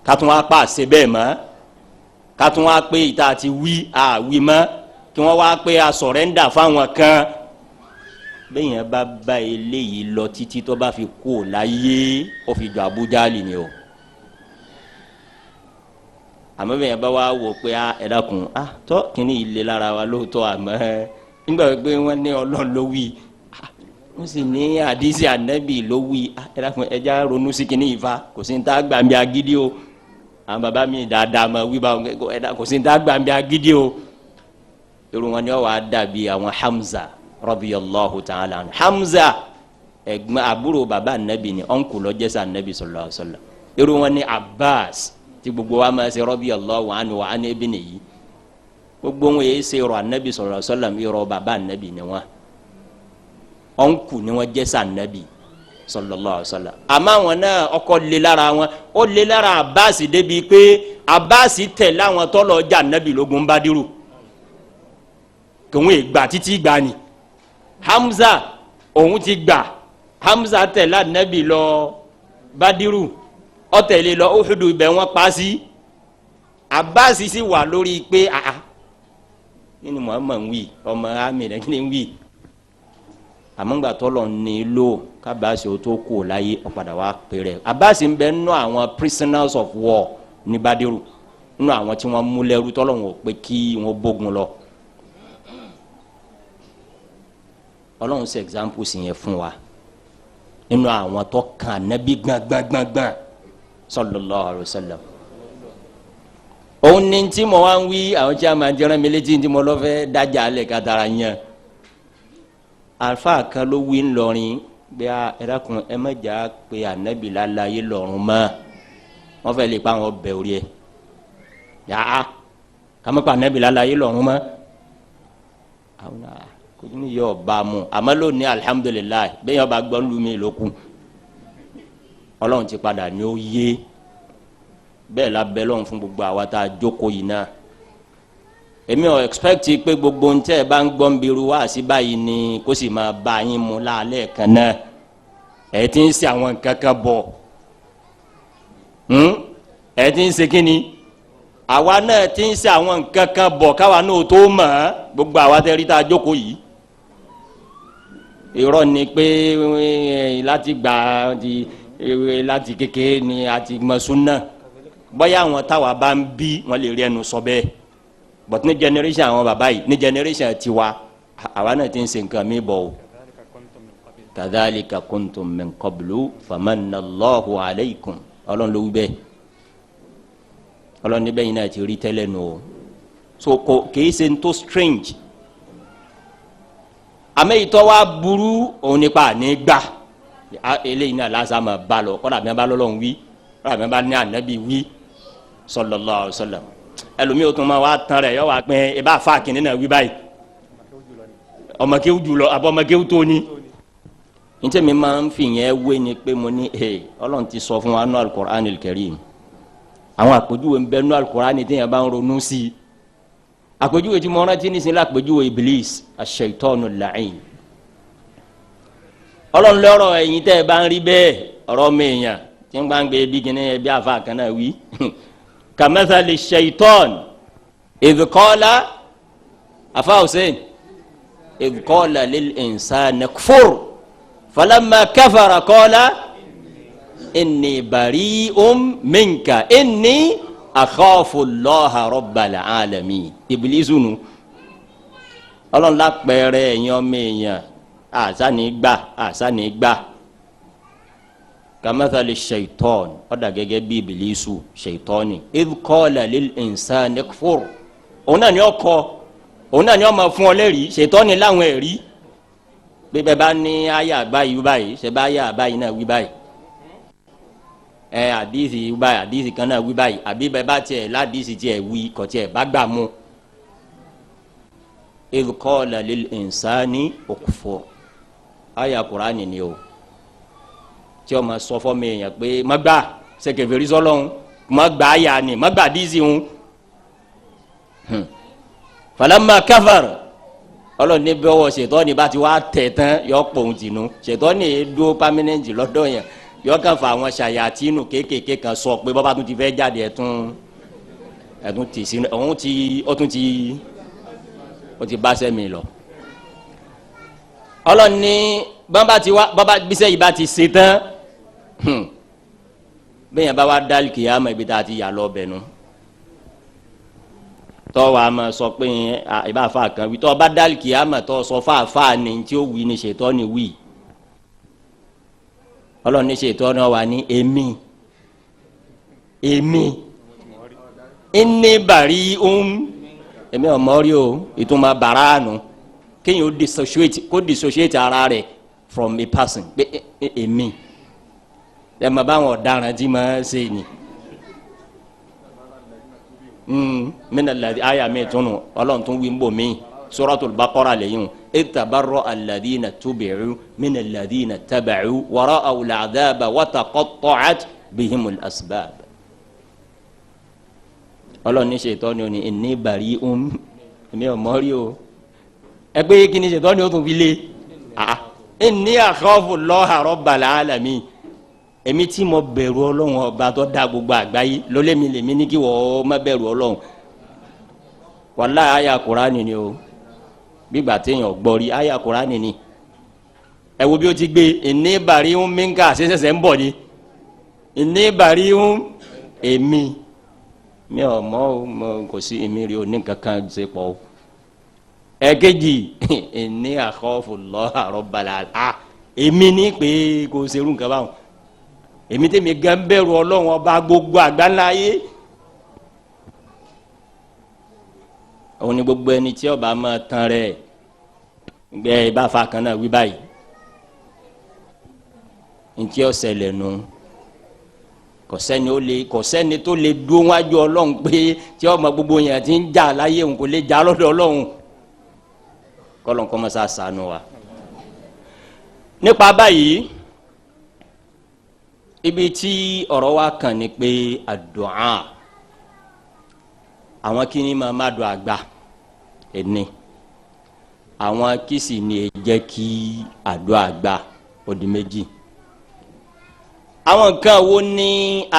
ká tún wá pa àṣẹ bẹ́ẹ̀ mọ́ ká tún wá pé ìta ti wí àwí mọ́ kí wọ́n wá pé a sọ̀rẹ́ńdà fáwọn kan bẹ́ẹ̀ yẹn bá eléyìí lọ títí tó bá fi kú ò láyé ó fi jọ Abu Jahli ni o àmọ́ bẹ́ẹ̀ yẹn bá wá wò pé ẹ dákun tọ́ kíní ilé lára wa lóòótọ́ àmọ́ nígbà pé wọ́n ní Ọlọ́run ló wí wọ́n sì ní àdìsí ànábì ló wí ẹ dákun ẹja ronú sí kíní ìfa kò sí ní tá a gbà mí agídí o àwọn bàbá mi dáadáa máa wí báwọn kò sí ní tá a gbà mí agídí o irun wọn ni wọ́n wá dàbí àwọn Hamza radiyallahu ta'ala anhu Hamza ẹ̀gbọ́n àbúrò bàbá ànábì ni ọ̀nkù lọ́jẹ́sà ànábì sallallahu alaihi wasallam irun wọn ni Abbas tí gbogbo wa máa ṣe radiyallahu anhu wa an ibnihi gbogbo wọn yìí ṣe irọ́ ànábì sallallahu alaihi wasallam irọ́ bàbá ànábì ni wọn ọ̀nkù ni wọn jẹ́sà ànábì sallallahu alaihi wasallam àmọ́ àwọn náà ọkọ̀ lé lára wọn ó lé lára Abbas débi pé Abbas tẹ̀lé àwọn tọ́lọ̀ ọjà ànábì lógun Bádírù tòun ìgbà títí gbà ni Hamza òun ti gbà Hamza tẹ̀lé ànábì lọ Bádírù ọtẹlẹ lọ Uhudu ibẹ̀ wọ́n pa sí Abbas sì wà lórí pé nínú Muhammad ń wí ọmọ ami rẹ kí ni ń wí àmọ́ngbà tọ́lọ̀ ní lò kábàásì ó tó kú láyé ọ̀padà wá pé rẹ̀ Abbas ń bẹ nínú àwọn prisoners of war ní Badiru nínú àwọn tí wọ́n mú lẹ́rú tọ́lọ̀ wọn ò pé kí wọ́n bógun lọ Ọlọ́run ṣe example sì yẹn fún wa nínú àwọn tó kàn Nábì gbọ̀ngbọ̀ngbọ̀ngbọ̀n sallallahu alaihi wasallam òun ní tí mo wá ń wí àwọn tí a máa jẹrán mi létí tí mo lọ fẹ́ dájà alẹ́ ká tara yẹn alfa kan ló wí ńlọrin bí a ẹ dákun ẹ mẹjà pé ànábì lálàyé lọ́rùn mọ́ wọn fẹ́ lè pa àwọn ọbẹ̀ orí ẹ yàá kàmẹ́pà nẹ́bí lálàyé lọ́rùn mọ́ àwọn náà kò ní yọ ọba mu àmọ́ lónìí alihamudulilayi bẹ́ẹ̀ yọba gbọ́n lu mi lókun ọlọ́run ti padà ní ó yé bẹ́ẹ̀ la bẹ́ lọ́run fún gbogbo àwa tá a jókòó yìí náà èmi ò expect pé gbogbo ń tẹ́ ẹ bá ń gbọ́n biru wá sí báyìí ni kó sì máa bá yín mu lálẹ́ kan náà ẹ ti ń ṣe àwọn nǹkan kan bọ̀ ẹ ti ń ṣe kínni àwa náà ti ń ṣe àwọn nǹkan kan bọ̀ káwa náà tó mọ̀ ọ́ gbogbo àwa tẹ́ rí tá a jókòó yìí irọ́ ni pé láti gbà láti kékeré ni a ti mọ̀ súnà bóyá àwọn táwa bá ń bí wọn lè rí ẹnu sọ bẹ́ẹ̀ but ní generation àwọn bàbá yìí ní generation tiwa àwa náà ti ń ṣe nǹkan mi bọ̀ o kadhalika kuntum min qablu famanna Allahu alaykum ọlọ́run ló wí bẹ́ẹ̀ ọlọ́run níbẹ̀ yìí náà ti rí tẹ́lẹ̀ nù o so kò kìí ṣe ń tó strange àmẹ́yìítọ́ wa burú òun nípa àní gbà eléyìí náà lásán máa bá lọ kọ́dà bí wọ́n bá lọ́lọ́run wí kọ́dà bí wọ́n bá ní ànábì wí sallallahu alaihi wasallam ẹlòmíì ó tún máa wá tán rẹ̀ yọ wá pé ẹ bá fa kìnìún náà wí báyìí ọmọ kéwù jùlọ àbọ̀ ọmọ kéwù tó ní. nítorí mi máa ń fi yẹn wé ni pé mo ní ọlọ́run ti sọ fún wa nínú al-Qur'an al-Karim àwọn àpèjúwe ń bẹ nínú al-Qur'an ní téèyàn bá ń ronú sí i àpèjúwe tí mo rántí nísìnyí lápèjúwe Iblis ash-shaytanu al-la'in ọlọ́run lọ́rọ̀ ẹ̀yin tẹ́ ẹ bá ń rí bẹ́ẹ̀ ọ̀rọ̀ mẹ́yàn tí ń gbàgbé bí kìíní ẹ bí àfa kan náà wí kamathali shaytan idh qala afa Hussein idh qala lil insani kfur falamma kafara qala inni bari'un minka inni akhafu Allaha rabbal alamin Iblisu nu ọlọ́run lápẹẹrẹ ẹ̀yin ọmọ èèyàn àṣàní gbà kamathali shaitan ọ̀dà gẹ́gẹ́ bí Ibilisu shaitani idh qala lil insani kfur òun náà ni ọkọ òun náà ni ọmọ fún ọ lẹ́rìí shaitani láwọn ẹ̀rí bí bẹ́ẹ̀ bá ní àyà báyìí wí báyìí ṣe bá àyà báyìí náà wí báyìí àdìsí wí báyìí àdìsí kan náà wí báyìí àbí bẹ́ẹ̀ bá tiẹ̀ ládìsí tiẹ̀ wí kọ̀ tiẹ̀ bá gbà mú idh qala lil insani kfur àyà Kùránì ni o tí o ma sọ fọ mi yẹn pé má gbà sẹkẹfẹri sọlọ́n má gbà àyà ni má gbà díìsì ń falamma kafar ọlọ́run ní bẹ́ẹ̀ wọ ṣètọ́ni bá ti wá tẹ̀ tán yọ pòun tìǹú ṣètọ́ni dúró pámẹ́nẹ́ǹtì lọ́dọ̀ yẹn yọ kàn fà àwọn ṣàyàtìnù kéékèèké kan sọ pé bọ́bá tún ti fẹ́ jáde ẹ̀tún tì sínú ó ti bá sẹ́mi lọ ọlọ́run ní bàbá gbèsè yìí bá ti ṣe tán bẹ́ẹ̀ yẹn bá wá dálì kìyàmọ̀ ibi tá a ti yà lọ bẹ̀ nu tọ́ wa ma sọ pé ìbá fa kan wí tọ́ bá dálì kìyàmọ̀ tọ́ sọ fáfá ni tí ó wí ni ṣètọ́ ni wí ọlọ́run ní ṣètọ́ náà wà ní èmi inni bari'un èmi ọmọ rí o ìtumọ̀ bàránù kéèyàn kó dissociate ara rẹ̀ from a person pé èmi ẹ ma bá wọn ọ̀daràn tí ma ṣe ni mina ladi aya mi tunu ọlọ́run tún wí ń bò mí suratul Baqara lẹ́yìn itabarra alladhina tubi'u mina alladhina taba'u wara'aw al'adhaba wa taqatta'at bihimul asbab ọlọ́run ní ṣètọ́ ni o ní inni bari'un èmi ò mọ̀ rí o ẹgbẹ́ kí ni ṣètọ́ ni o tún fi lé inni akhafu Allaha rabbal alamin èmi tí mo bẹ̀rù ọlọ́run ọba tó dá gbogbo àgbáyé lólèmi lèmi ní kí wọ́n má bẹ̀rù ọlọ́run wàláhì àyà Kùránì ni o gbígbà téèyàn gbọ́ rí àyà Kùránì ni ẹ wo bí ó ti gbé inni bari'un minka ṣẹ̀ṣẹ̀ ń bọ̀ ni inni bari'un èmi mi ò mọ̀ kò sí èmi rí o ní kankan ṣe pọ̀ o ẹ̀kejì inni akhafu Allaha rabbal alamin èmi ní pé kò serú nǹkan báwọn èmi tẹ́mi gan bẹ̀rù ọlọ́run ọba gbogbo àgbáńlá yé òun ni gbogbo ẹni tí ọba máa tán rẹ̀ gbẹ ìbáfa kan náà wí báyìí ntí ọ̀sẹ̀lẹ̀ nù kò sẹ́ni tó lè dúró wájú Ọlọ́run pé tí ọmọ gbogbo yẹn ti ń jà láyé òun kò lè jà lọ́dọ̀ Ọlọ́run kọ́lọ́n kọ́ mọ́sá sànù wa. nípa báyìí ibi tí ọ̀rọ̀ wa kàn ní pé àdúà àwọn kí ni máa má do àgbà ẹni àwọn kí sì ní ẹ jẹ́ kí àdúà àgbà ó di méjì. àwọn nǹkan wo ní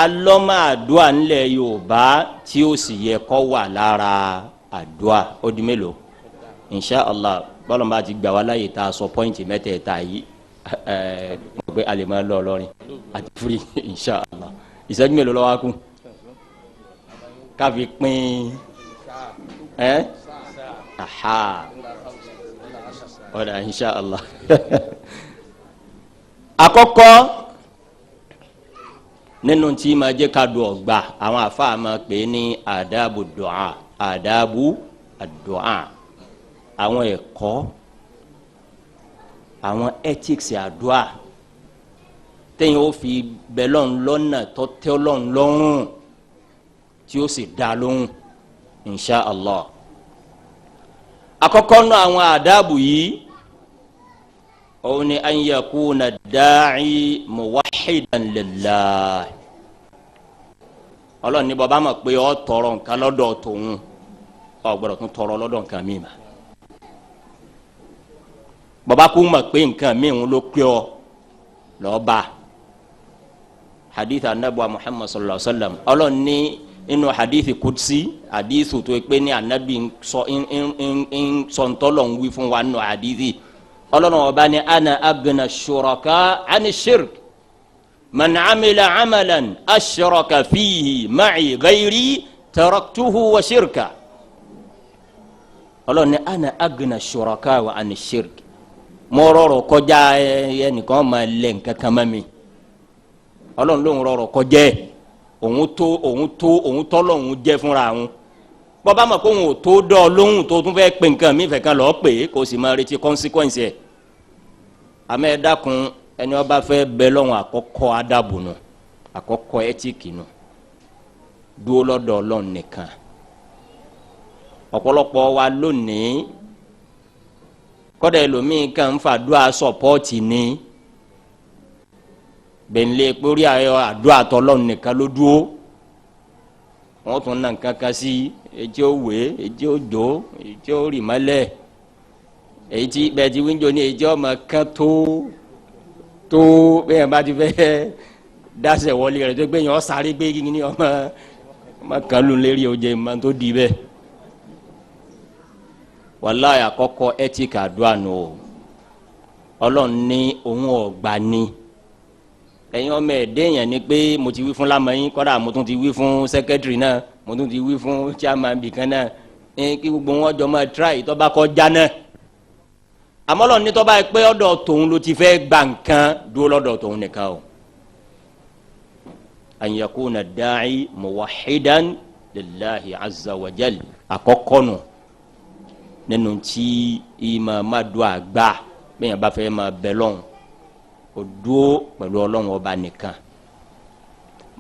alọ́mọ àdúà ńlẹ̀ Yorùbá tí ó sì yẹ kó wà lára àdúà ó di mélòó insha Allah bọ́lá bá ti gbà wá láyè tá a sọ pọ́ìntì mẹ́tẹ̀ẹ̀ta yìí mo gbé alẹ́ máa lọ lọ́rin àti fúri insha Allah ìṣẹ́jú mélòó lọ́wọ́ kú káfi pín aha ọ̀dà insha Allah àkọ́kọ́ nínú tí ma jẹ́ ká do ọgbà àwọn àfáà máa pè ní àdábù du'a àdábù àdúà àwọn ẹ̀kọ́ àwọn ethics àdúà tẹ́yìn ó fi bẹ́lọ́n lọ́nà tó tẹ́ Ọlọ́run lọ́rùn tí ó sì dá lóhùn insha Allah àkọ́kọ́ náà àwọn àdábù yìí òun ni an yakuna da'i muwahhidan lillah Ọlọ́run ní bàbá mọ̀ pé ó tọrọ nǹkan lọ́dọ̀ tòun ó gbọ́dọ̀ tún tọrọ lọ́dọ̀ nǹkan mi mà bàbá kú mọ̀ pé nǹkan mi ń ló pé ọ lọ́ọ́ bá hadith anabuwa Muhammad sallallahu alaihi wa sallam Ọlọ́run ní inú hadithi kudsi hadithu tó pé ní anabi sọ ntọ́lọ̀ ń wí fún wa nù hadithi Ọlọ́run ọba ní ana agna shuraka ani shirk man amila amalan ashraka fihi ma'i ghayri taraktuhu wa shirka Ọlọ́run ní ana agna shuraka wa ani shirk mo rọrọ kọjá ẹnìkan máa lẹ nǹkan kan mọ́ mi Ọlọ́run ló ń rọrọ kọjá òun tọ́lọ̀ òun jẹ́ fúnra òun bọ́bá mọ̀ kó òun ò tó dọ́ lóhùn tó tún fẹ́ pe nǹkan mi fẹ́ kan lọ́ọ́ pè é kó sì máa retí consequence ẹ̀ àmọ́ ẹ dákun ẹni ọba fẹ́ bẹ lọ́hùn àkọ́kọ́ ádàbò nù àkọ́kọ́ ẹ́tíìkì nù dúró lọ́dọ̀ Ọlọ́run nìkan ọ̀pọ̀lọpọ̀ wa lónìí kọ́dà ẹlòmíín kan ń fàdúrà sọ̀pọ́ọ̀tì ní bẹ̀ńlẹ̀ pórí àdúrà tọ́lọ́run nìkan ló dúró wọ́n tún nà kankan sí etí ó wé etí ó jó etí ó rì mọ́lẹ̀ èyí tí bẹ́ẹ̀ ti wíńdò ní etí ọmọ kan tó bẹ́ẹ̀ bá ti fẹ́ dáṣẹ̀ wọlé rẹ̀ tó gbé yẹn ọ́ sáré gbé ní ọmọ kan ló lérí oje mọ́ tó di bẹ́ẹ̀ wàláhì àkọ́kọ́ ẹtíkà àdúrà nù o Ọlọ́run ní òun ọ̀gbà ni ẹ̀yin ọmọ ẹ̀dẹ́ yẹn ni pé mo ti wí fún lamẹ́yìn kọ́dà mo tún ti wí fún sẹ́kẹ́tìrì náà mo tún ti wí fún chairman bìkan náà kí gbogbo wọn jọ máa tíráì tó bá kọ́ já náà àmọ́ Ọlọ́run ní tó bá pé ọ̀dọ̀ tòun ló ti fẹ́ gba nǹkan dúró lọ́dọ̀ tòun nìkan o an yakuna da'i muwahhidan lillahi azza wa jal àkọ́kọ́ nù nínú tí ìmọ̀ madu àgbà bẹ́ẹ̀ bá fẹ́ máa bẹ lọ́hùn o dúró pẹ̀lú Ọlọ́run ọba nìkan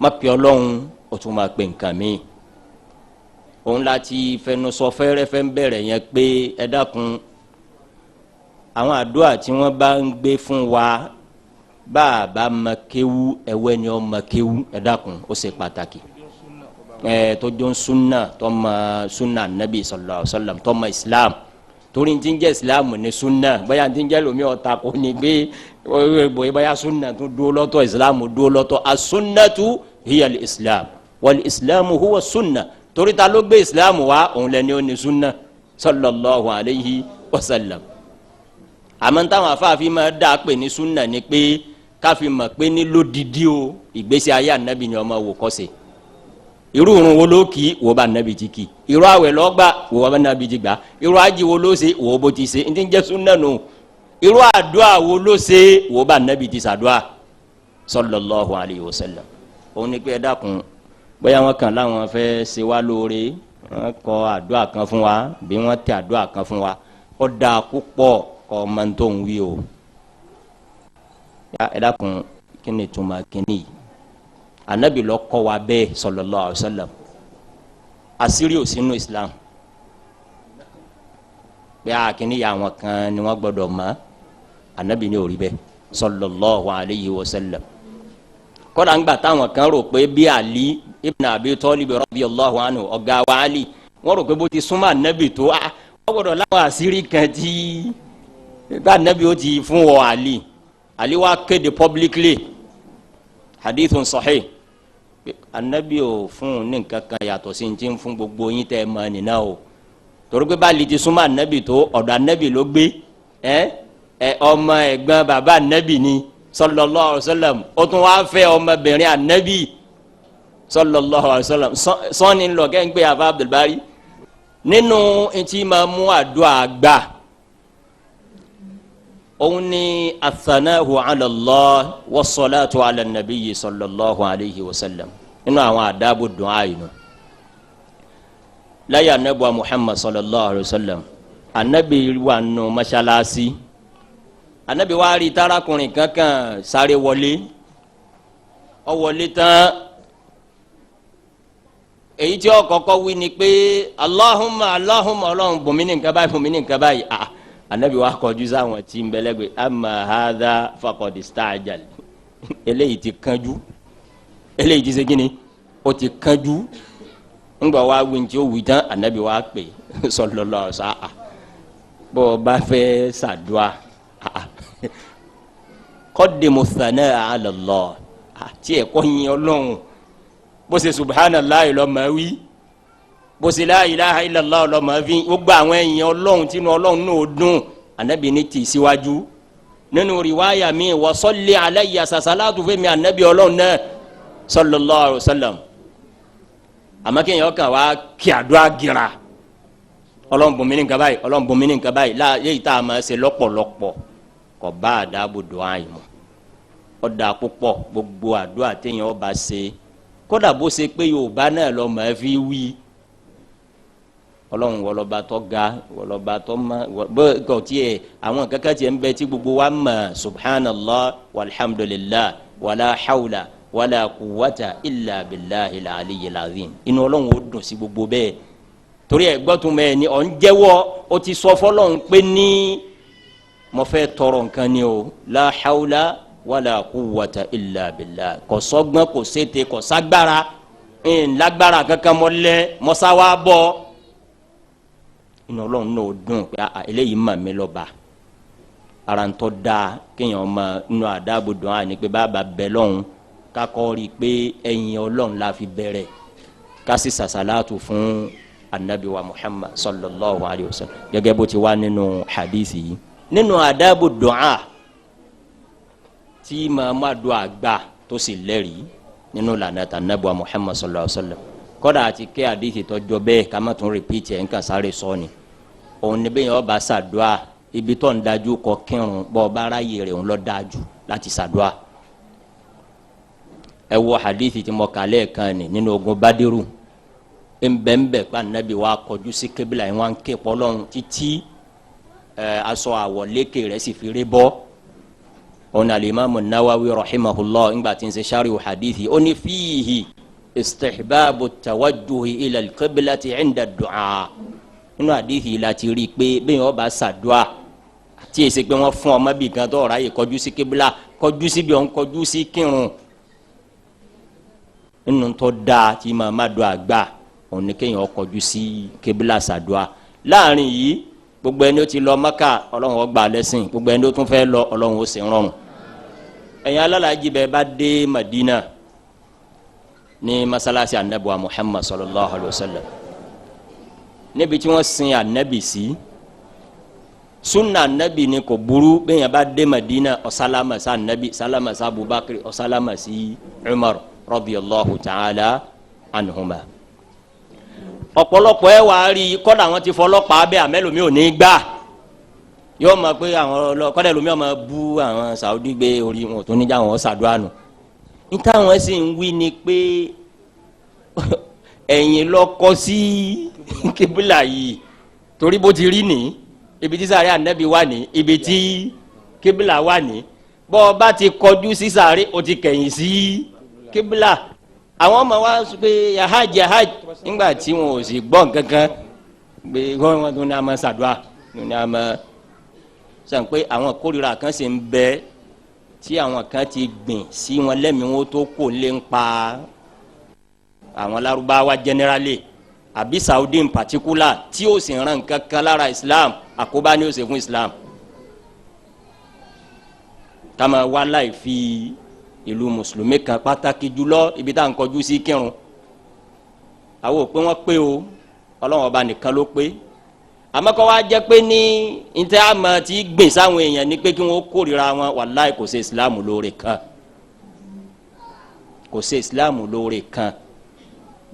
má pe Ọlọ́run o tún máa pe nǹkan mi òun láti fẹnusọ fẹ́rẹ́fẹ́ ń bẹ̀rẹ̀ yẹn pé ẹ dákun àwọn àdúrà tí wọ́n bá ń gbé fún wa bá a bá ma kéwú ẹ̀wẹ́ ni ọ ma kéwú ẹ dákun ó ṣe pàtàkì tó jọ sunna tó ma sunna nabi sallallahu alaihi wasallam tó ma islam torí ti ń jẹ́ islam ní sunna bóyá ti ń jẹ́ lomi ọ̀ta kò ní gbé bóyá sunna tó dúró lọ́tọ̀ islam dúró lọ́tọ̀ as-sunnatu hiya al-islam wal-islamu huwa sunna torí ta ló gbé islam wá òun lẹ́ni ó ní sunna sallallahu alaihi wasallam àmọ́ táwọn afáàfin máa dá pé ní sunna ni pé káfí mọ̀ pé ní lódìdí o ìgbésí ayé ànábì ni ọmọ wò kọ́sẹ̀ irú irun wo ló kì í wò bá ànábì ti kì irú àwẹ̀ lọ́gbà wò bá ànábì ti gbà irú ají wo ló ṣe wò bó ti ṣe ní ti ń jẹ́ sunna nù irú àdúrà wo ló ṣe wò bá ànábì ti ṣàdúrà sallallahu alayhi wa sallam òun ni pé ẹ dákun bóyá wọn kàn láwọn fẹ́ ṣe wá lóore wọn kọ àdúrà kan fún wa bí wọn tẹ àdúrà kan fún wa ó dáa púpọ̀ kọ́ ọmọ tó ń wí o ẹ dákun kí ni ìtumọ̀ kínní yìí anabi ló kọ́ wa bẹ́ẹ̀ sallallahu alaihi wasallam àṣírí ò sínú islam bí a kìíní ya àwọn kan ni wọ́n gbọ́dọ̀ mọ̀ anabi ní orí bẹ́ẹ̀ sallallahu alaihi wasallam kódà ńgbà táwọn kan rò pé bí Ali ibn Abi Talib radiyallahu anhu ọ̀gá wa Ali wọ́n rò pé bó ti súnmọ́ anabi tó a wọ́n gbọ́dọ̀ láwọn àṣírí kan tí bá anabi ó ti fún wọ Ali wa kéde publicly hadithun sahih anabi ò fún ní nǹkan kan yàtọ̀ sí ti ń fún gbogbo yín tẹ́ ẹ mọ̀ nínú o torí pé báyìí ti súnmọ́ anabi tó ọ̀dọ̀ anabi ló gbé ọmọ ẹ̀gbọ́n bàbá anabi ni sallallahu alaihi wasallam ó tún wá fẹ́ ọmọbìnrin anabi sallallahu alaihi wasallam sọ́ni lọ kẹ́ ń gbé afa Abdulbari nínú etí máa mú àdúrà gbà òun ni athanahu ala Allah wassalatu ala nabiyyi sallallahu alayhi wa sallam nínú àwọn àdábò dùn àyìnú láyé anabi wa Muhammad sallallahu alayhi wa sallam anabi wà nù mọ́ṣáláṣí anabi wa rí tarakùnrin kankan sáré wọlé ó wọlé tán èyí tí ó kọ́kọ́ wí ni pé Allahumma Ọlọ́run bùnmí ní nǹkan báyìí anabi wa kọjú sáwọn tí ń bẹlẹgbẹ ama hadha faqad istajal eléyìí ti kánjú eléyìí ti ṣe kíni ó ti kánjú ńgbà wa wíńtí ó wí tán anabi wa pè sallallahu alaihi wasallam bó o bá fẹ́ ṣàdúà qaddimu thanaa ala Allah tí ẹ̀ kọ́ yin Ọlọ́run bó ṣe subhanallahi lọ́ọ́ máa wí bó ṣe la ilaha illallah ọlọmọ fi gbogbo àwọn èèyàn Ọlọ́run tínú Ọlọ́run náà dùn anabi ní tì síwájú nínú riwaya mi wa salli alayya sasalatu fẹmi anabi Ọlọ́run náà sallallahu alayhi wa sallam àmọ́ kéèyàn kàn wá kí àdúrà gira Ọlọ́run bùnmí ní nǹkan báyìí Ọlọ́run bùnmí ní nǹkan báyìí yéyìí tá a máa ṣe lọ́pọ̀lọpọ̀ kò bá àdàbò dùn àyè mọ́ ọ̀dà púpọ̀ gbogbo àdúrà téèyàn ọba ṣe kódà bó ṣe pé Yorùbá náà lọ mọ̀ ẹ́ fi wí Ọlọ́run wọlọba tó ga wọlọba tó ma bó kò tiẹ̀ àwọn kankan tiẹ̀ ń bẹ tí gbogbo wa mọ̀ subhanallah walhamdulillah wala hawla wala quwwata illa billahi al-aliyyil azim inú Ọlọ́run ó dùn sí gbogbo bẹ́ẹ̀ torí ẹ̀ gbọ́ tún bẹ́ẹ̀ ni ọ̀ ń jẹ́wọ́ ó ti sọ fọlọ́run pé ní mo fẹ́ tọrọ nǹkan ni o la hawla wala quwwata illa billah kò sọ́gbọ́n kò sété kò ságbára lágbára kankan mọ́ lẹ́ mọ́sáwá bọ́ inú Ọlọ́run náà dùn pé eléyìí mà mí lọ́ba ara ń tọ́ da kéèyàn ma inú àdáàbò dùn á ní pé bàbá bẹ lọ́hùn kakọ́ rí i pé ẹ̀yìn Ọlọ́run la fi bẹ̀rẹ̀ kasi sasalatu fún anabi wa Muhammad sallallahu alayhi wa sallam gẹ́gẹ́ bó ti wá nínú hadisi yìí nínú àdáàbò dùn á tí màmá dùn àgbà tó sì lẹ́rìí nínú lànà anabi wa Muhammad sallallahu alayhi wa sallam kódà àti kí àdìsí tọjọ bẹ́ẹ̀ ká má tún rìpíìtì ẹ̀ ń kàn sáré sọ ni òun ni bẹ́ẹ̀ yẹn ọba ṣàdúà ibi tó ń dájú kọ kírun bọ́ ọba aráyè rẹ̀ ń lọ dájú láti ṣàdúà. ẹ wo àdìsí tí mo kà lẹ́ẹ̀kan ni nínú ogun Bádírù ńbẹ́ńbẹ́ pa nàbí wa kọjú sí kébìlà yẹn wá ń ké pọ́lọ́run títí aṣọ àwọ̀lékè rẹ̀ sì fi rí bọ́ òun al-Imam an-Nawawi rahimahullah ńgbà tí ń ṣe sharhu àdìsí ó ní fíìhì istihbabu tawajjuhi ila alqiblati inda du'a inú àdìsí la ti rí i pé bẹ́ẹ̀ yẹn ọba ṣàdúà tí èsì pé wọ́n fún ọmọ bíi kan tó ọ̀rá yìí kọjú sí kébìlà kọjú sí bí wọ́n kọjú sí kírun inú tó dáa tí màmá dùn àgbà òun ni kéèyàn kọjú sí kébìlà ṣàdúà láàrin yìí gbogbo ẹni ó ti lọ Mákà Ọlọ́run ó gbà lẹ́sìn gbogbo ẹni ó tún fẹ́ lọ Ọlọ́run ó ṣe rọrùn ẹ̀yin alálàájì bẹ́ẹ̀ bá dé Madina ní masalasi anabi wa Muhammad sallallahu alaihi wa sallam níbi tí wọ́n sin anabi sí sunna anabi ni kò burú bẹ́ẹ̀ yẹn bá dé Madina ọ̀sálámà sí anabi sálámà sí Abubakar ọ̀sálámà sí Umar radiyallahu ta'ala anhuma ọ̀pọ̀lọpọ̀ ẹ wàá rí kọ́dà wọn ti fọlọ́pàá bẹ́ẹ̀ àmẹ́lòmí ò ní gbà yóò mọ̀ pé àwọn kọ́dà ẹlòmí ọmọ bú àwọn Saudi gbé orí wọn tó níjà wọn ṣàdúrà nù níta wọn sì ń wí ni pé ẹ̀yìn lọ́kọ́ sí kíbílà yìí torí bó ti rí ní ibi tí sàárẹ̀ ànábì wà ní ibi tí kíbílà wà ní bọ́ ọ bá ti kọjú sí sàárẹ̀ o ti kẹ̀yìn sí kíbílà àwọn ọmọ wa sọ pé yahaj nígbà tí wọn ò sì gbọ́ nǹkankan pé wọ́n tún ní a máa ṣàdúrà ní a máa sàn pé àwọn kórìíra kan sì ń bẹ tí àwọn kan ti gbìn sí wọn lẹ́mìí wọn tó kò lè ń pa àwọn Lárúbáwá generally àbí Saudi in particular tí ó sì ràn kankan lára Islam àkóbá ni ó ṣe fún Islam kama wá láì fi ìlú mùsùlùmí kan pàtàkì jùlọ ibi tá à ń kọjú sí kírun àwọn ò pé wọ́n pé o Ọlọ́run ọba nìkan ló pé àmọ́ kọ́ wa jẹ́ pé ní ntẹ́ àmọ́ tí gbìn sáwọn èèyàn ní pé kí wọ́n kórìíra wọn wàláì kò ṣe Islam lóore kan kò ṣe Islam lóore kan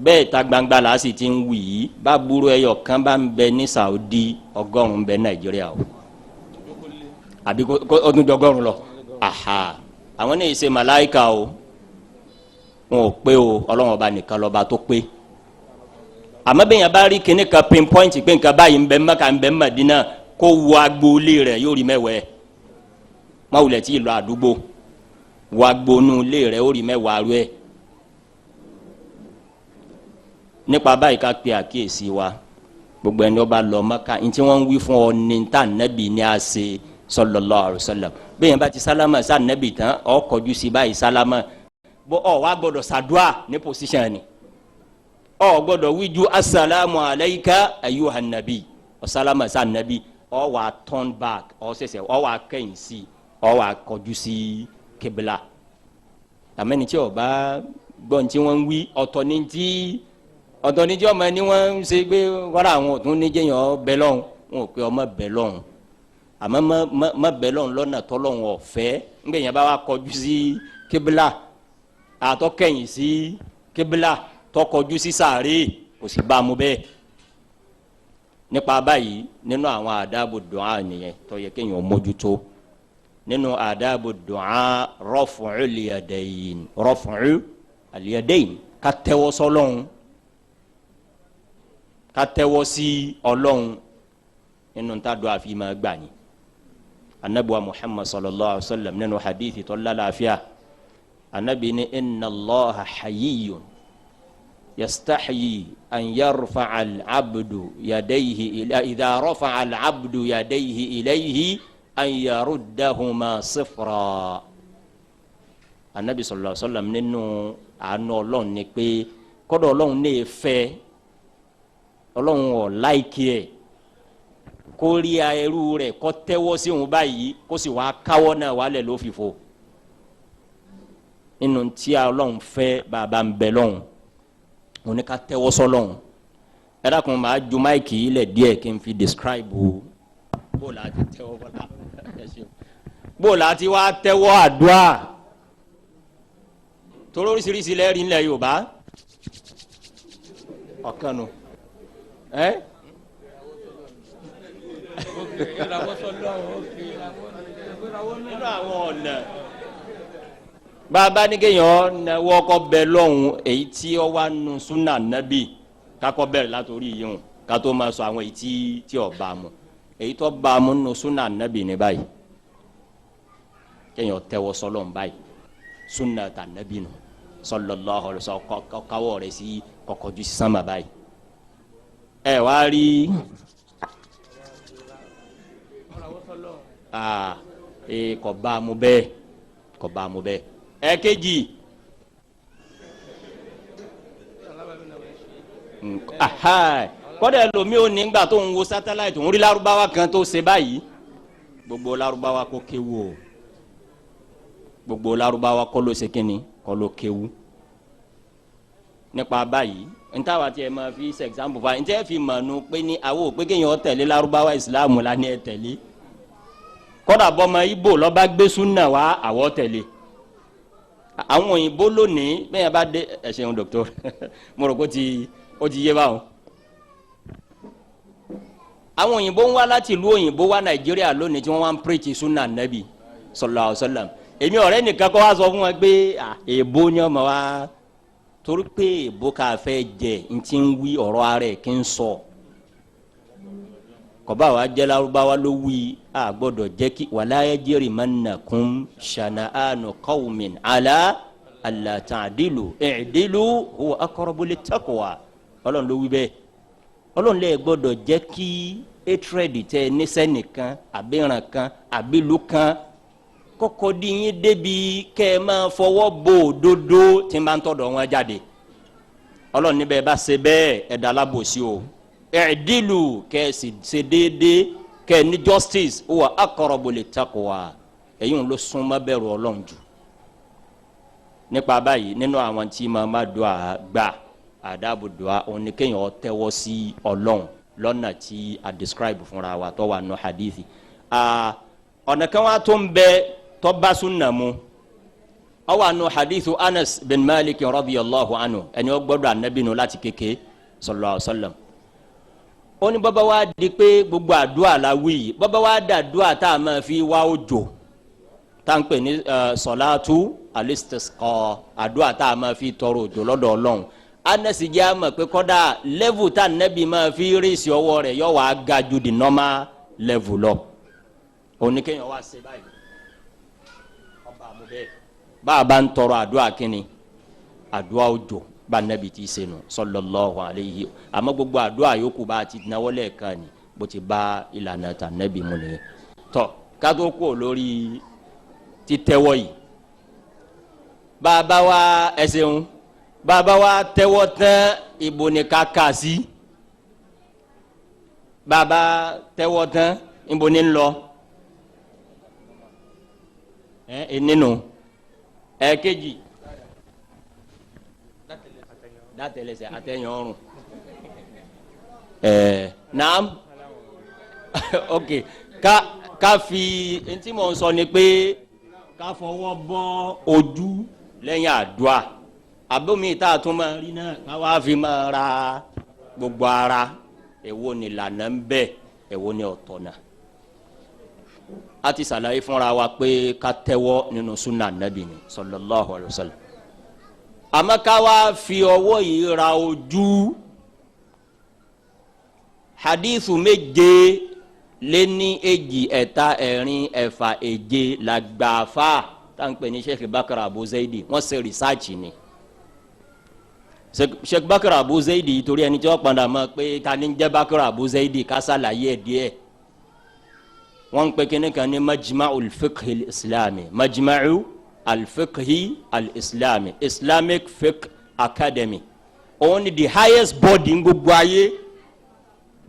bẹ́ẹ̀ ta gbangba la sì ti ń wì í bá burú ẹyọ kan bá ń bẹ ní Saudi 100 bẹ Nàìjíríà o àbí ọdún dọ́gọ́rùn lọ aha àwọn ní ìṣe màláìka o wọn ò pé o Ọlọ́run ọba nìkan lọ́ba tó pé àmọ́ bẹ́ẹ̀ yẹn bá rí kíní kan pinpoint pé nǹkan báyìí ń bẹ Mẹ́kà ń bẹ Mẹ́dínà kó wo agboolé rẹ̀ yóò rí mẹ́wẹ́ má wulẹ̀ tí ì lọ àdúgbò wo agboolé rẹ̀ yóò rí mẹ́wàá rẹ̀ nípa báyìí ká pe àkíyèsí wa gbogbo ẹni ó bá lọ Mẹ́kà ntí wọ́n ń wí fún ọ ní ta nẹ́bì ní a ṣe sallallahu alaihi wasallam bẹ́ẹ̀ yẹn bá ti sálámà sá nẹ́bì tán ọ kọjú sí báyìí sálámà bó ọ wá gbọdọ̀ ṣàdúà ní position ni ọ gbọ́dọ̀ wíjú asalaamu alayka ayuha nabi ọsálámà sá nabi ọ wà turn back ọ ṣẹ̀ṣẹ̀ ọ wà kẹ̀yìn sí ọ wà kọjú sí kibla àmẹni tí ọ bá gbọ́n tí wọ́n ń wí ọ̀tọ̀ ní tí ọmọ ẹni wọ́n ń ṣe gbé wàrà àwọn òtún níjẹ́ yẹn bẹ lọ́hùn wọn ò pé ọmọ bẹ lọ́hùn àmọ́ má bẹ lọ́hùn lọ́nà tọ́lọ́hùn ọ̀fẹ́ ńgbẹ̀ yẹn bá wà kọjú sí kibla àtọ́kẹ̀yìn sí kibla tọkọjú sí sàárè kò sì bá a mú bẹ́ẹ̀ nípa báyìí nínú àwọn àdábò dùnà nìyẹn tó yẹ kéèyàn mójútó nínú àdábò dùnà raf'u al-yadayn ká tẹ́wọ́ sọ́lọ́hun ká tẹ́wọ́ sí Ọlọ́hun nínú tá a dùn àfi máa gbà yín anabiwa Muhammad sallallahu alaihi wa sallam nínú hadithi tó lálàáfíà anabi ni inna Allaha hayyun يستحيي أن يرفع العبد يديه إذا رفع العبد يديه إليه أن يردهما صفرا النبي صلى الله عليه وسلم nínú àánú Ọlọ́run ni pé kọ́dọ̀ Ọlọ́run ní fẹ́ Ọlọ́run ò láìkí ẹ̀ kó rí ẹrú rẹ̀ kó tẹ́wọ́ sí òun báyìí kó sì wá káwọ́ náà wálẹ̀ ló fìfo nínú tí Ọlọ́run fẹ́ bàbá ń bẹ lọ́hùn mo ní ká tẹ́wọ́ sọ́lọ́hún ẹ dákun máa ju máìkì yìí lẹ̀ díẹ̀ kí n fi describe bó la ti tẹ́wọ́ bọ́lá bó la ti wá tẹ́wọ́ àdúrà torí oríṣiríṣi lẹ́rìí ńlẹ̀ Yorùbá ọ̀kan nu nínú àwọn ọ̀nà bàbá ní kéèyàn náwó kọ́ bẹ lọ́hùn èyí tí ó wà nù súnà nábì kakọ́ bẹ̀rẹ̀ látòrí yìí hùn ká tó máa sọ àwọn èyí tí ó bá mu èyí tó bá mu nù súnà nábì ní báyìí kéèyàn tẹ́wọ́ sọ́lọ́hùn báyìí súnà tà nábì nù sallallahu alaihi wasallam káwọ́ rẹ̀ sí kọkọjú sí sánmà báyìí ẹ wá rí kò bá mu bẹ́ẹ̀ kò bá mu bẹ́ẹ̀ ẹ̀kejì kọ́dà lomi ò ní gbà tó ń wo satellite ń rí Lárúbáwá kan tó ṣe báyìí gbogbo Lárúbáwá kó kéwu o gbogbo Lárúbáwá kọ́ ló ṣe kínní kọ́ ló kéwu nípa báyìí ntàwa tiẹ̀ máa fi ṣe example fa ntẹ́ fi mọ̀ nù pé ní àwọn ò pé kéèyàn tẹ̀lé Lárúbáwá ìsìlámù la ní ẹ tẹ̀lé kọ́dà bọ́mọ Ìgbò lọ́ba gbé súnà wá àwọ̀ tẹ̀lé àwọn òyìnbó lónìí bẹ́ẹ̀ bá dé ẹ ṣeun dọ́kítọ̀ mo rò kó ó ti yé báwọn. àwọn òyìnbó ń wá láti ìlú òyìnbó wá Nàìjíríà lónìí tí wọ́n wá ń pírètì súnà nẹ́bì sallallahu alaihi wasallam èmi ọ̀rẹ́ nìkan kọ́ wá sọ fún wọn pé èèbó ni ọmọ wa torí pé èèbó ká fẹ́ jẹ ntí ń wí ọ̀rọ̀ ara ẹ̀ kí ń sọ kọba wa jẹ́ Lárúbáwá ló wí a gbọ́dọ̀ jẹ́ kí wala yajrimannakum shana'anu qawmin ala alla ta'dilu i'dilu huwa aqrabu lit-taqwa Ọlọ́run ló wí bẹ́ẹ̀ Ọlọ́run lè gbọ́dọ̀ jẹ́ kí etredi tẹ nísẹ́nìkan àbíran kan àbílù kan kọ́kọ́ di yín débi kẹ́ ẹ máa fọwọ́ bo òdodo tí n bá ń tọ̀dọ̀ wọn jáde Ọlọ́run níbẹ̀ bá ṣe bẹ́ẹ̀ ẹ̀dá alábòsí o i'dilu kẹ́ ẹ sì ṣe déédéé kẹ́ ẹ ní justice huwa aqrabu lit-taqwa ẹ̀yin ló súnmọ́ bẹ̀rù Ọlọ́run jù nípa báyìí nínú àwọn tí màmá dùn àgbà àdàbò dùn à òun ni kéèyàn tẹ́wọ́ sí Ọlọ́run lọ́nà tí a describe fúnra wa tó wà nù hadithi ọ̀nà kan wá tó ń bẹ tó bá sunna mu ó wà nù hadithu Anas bin Malik radiyallahu anhu ẹni ó gbọ́dọ̀ anabi nù láti kéke sallallahu alaihi wasallam ó ní bàbá wa di pé gbogbo àdúrà la wí bàbá wa dà àdúrà tá a máa fi wá òjò tá n pè ní salatu al-istisqa àdúrà tá a máa fi tọrọ òjò lọ́dọ̀ Ọlọ́run Anasi jẹ́ àmọ̀ pé kọ́dà level tá nẹ́bí máa fi rí sí ọwọ́ rẹ̀ yọ wá ga ju the normal level lọ. oníkéyàn wá ṣe báyìí ọba àmúbẹ́ bá a bá ń tọrọ àdúrà kínní àdúrà òjò bá nẹ́bí ti ṣe nù sallallahu alayhi àmọ́ gbogbo àdúrà yòókù bá a ti náwó lẹ́ẹ̀kan ni bó ti bá ìlànà tà nẹ́bí mu nìyẹn. tọ́ kátó kú lórí títẹ́wọ́ yìí bàbá wa ẹsẹ̀ ń bàbá wa tẹ́wọ́ tán ibo ni ká kà sí bàbá tẹ́wọ́ tán ibo ni ń lọ nínú ẹ̀kejì dátẹlẹsẹ àtẹyìn ọrùn naam ok ká fi ntí mò ń sọ ni pé ká fọwọ́ bọ́ ojú lẹ́yìn àdúrà abomi tá a tún máa rí náà ká wá fi máa ra gbogbo ara èwo ni lànà ń bẹ èwo ni ọ̀tọ̀ náà a ti ṣàlàyé fúnra wa pé ká tẹ́wọ́ nínú sunna nabi ni sallallahu alayhi wa sallam àmọ́ ká wá fi ọwọ́ yìí ra ojú hadithu méje lé ní èjì ẹ̀ta ẹ̀rin ẹ̀fà èje làgbàfà tá n pè ní Sheikh Bakr Abu Zaidi wọ́n ṣe rìsáàcì ni Sheikh Bakr Abu Zaidi torí ẹni tí wọ́n padà mọ̀ pé ta ni jẹ́ Bakr Abu Zaidi ká ṣàlàyé díẹ̀ wọ́n ń pè kíní kan ní Majma'ul Fiqh al-Islami Majma'u al-Fiqh al-Islami Islamic Fiqh Academy òun ni the highest body ń gbogbo ayé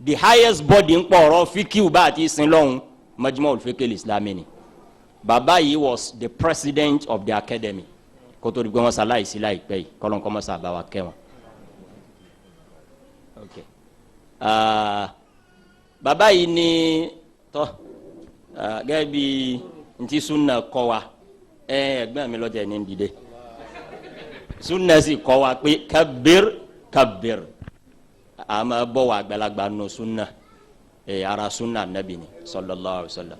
the highest body ń pọ̀rọ̀ fíkìú bá àti sin lọ́hùn Majma'ul Fiqh al-Islami ni bàbá yìí was the president of the academy kótó dùgbò wọn sàlàyé sí láìpẹ́ yìí kọ́lọ́n kọ́ mọ́ sábà wà kẹ́wọ̀n. Okay. Bàbá yìí ni tọ́ gẹ́gẹ́ bí ntí sunna kọ́ wa ẹgbẹ́ mi lọ́jà ní dìde sunna sì kọ́ wa pé kabir kabir àmọ́ bọ́ wa àgbàlagbà nù sunna ara sunna nabi ni sallallahu alaihi wa sallam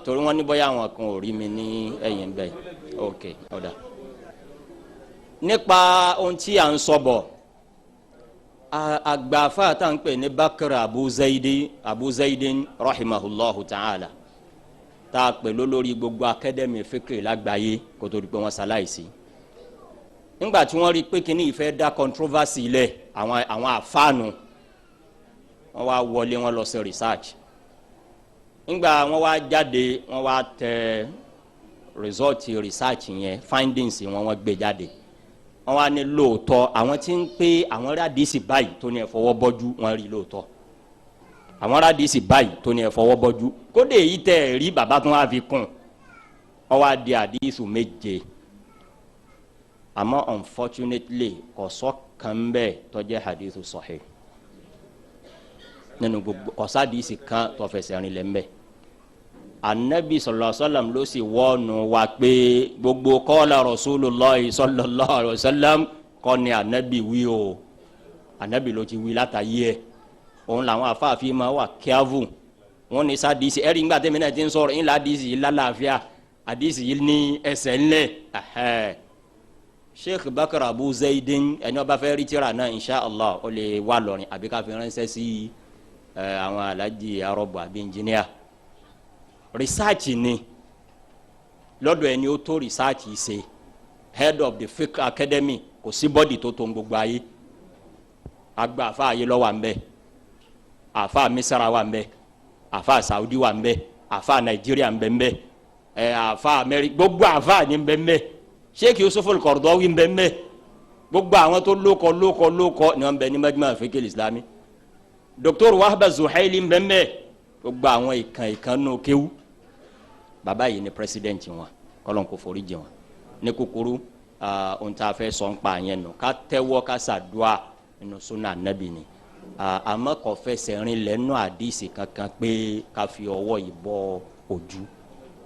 torí wọn ní bóyá àwọn kan ò rí mi ní ẹ̀yìn bẹ́ẹ̀ ok ọ̀dà nípa ohun tí à ń sọ bọ̀ àgbàfà tá à ń pè ní Bakr Abu Zaidi rahimahullahu ta'ala tá a pè lólórí gbogbo akademi fikiri lágbàáyé kó tó di pé wọ́n ṣaláìsí nígbà tí wọ́n rí pé kíní ìfẹ́ dá controversy lẹ̀ àwọn àfáànù wọ́n wá wọlé wọ́n lọ sí research nígbà wọ́n wá jáde wọ́n wá tẹ result research yẹn findings wọ́n gbé jáde wọ́n wá ní lóòótọ́ àwọn tí ń pé àwọn rádìsì báyìí tó ní ẹ fọwọ́ bọ́jú wọ́n rí lóòótọ́ àwọn rádìsì báyìí tó ní ẹ fọwọ́ bọ́jú kódé yìí tẹ ẹ rí bàbá tó wá fi kún ọ wá di àdìsù méje àmọ́ unfortunately kò sọ kan bẹ́ẹ̀ tó jẹ́ àdìsù sahih nínú gbogbo ọ̀sádìsì kan tó fẹsẹ̀ rìn lẹ́mbẹ́ anabi sallallahu alaihi wasallam ló sì wọ́ọ̀nù wa pé gbogbo qala rasulullah sallallahu alaihi wasallam kọ́ ni anabi wí o anabi ló ti wí látàyé ẹ̀ òun làwọn afáàfin máa wà kíávù wọn ní sádìsì ẹ̀rí ńgbà tẹ́mi náà ti ń sọ̀rọ̀ ńlá àdìsì yìí lálàáfíà àdìsì yìí ní ẹsẹ̀ ńlẹ̀ Sheikh Bakr Abu Zaidin ẹni wọ́n bá fẹ́ rí tírà náà insha Allah ó lè wá lọ́rin àbí ká fi ránṣẹ́ sí àwọn alájí arọ́bù àbí ẹnjìníà research ni lọ́dọ̀ ẹni ó tó research ṣe head of the fiqh academy kò sí bọ́dì tó tó gbogbo ayé agba àfa ayé lọ wà ń bẹ àfa misra wà ń bẹ àfa saudi wà ń bẹ àfa nàìjíríà ń bẹ ń bẹ àfa amẹ́ríkà gbogbo àfa ní ń bẹ ń bẹ sheikh yusuf al-Qaradawi ń bẹ ń bẹ gbogbo àwọn tó lókọ ni wọn bẹ ní majma' fiqh al-islami Dr. Wahba Zuhaili ń bẹ ń bẹ gbogbo àwọn ìkan nù kéwú bàbá yìí ni president wọn kọlọ́n kò forí jẹ wọn ní kúkúrú ohun tá a fẹ́ sọ ń pa yẹn nù ká tẹ́wọ́ ká ṣàdúà nínú sunna nabi ni àmọ́ kò fẹsẹ̀ rin lẹ́nu àdìsí kankan pé ká fi ọwọ́ yìí bọ ojú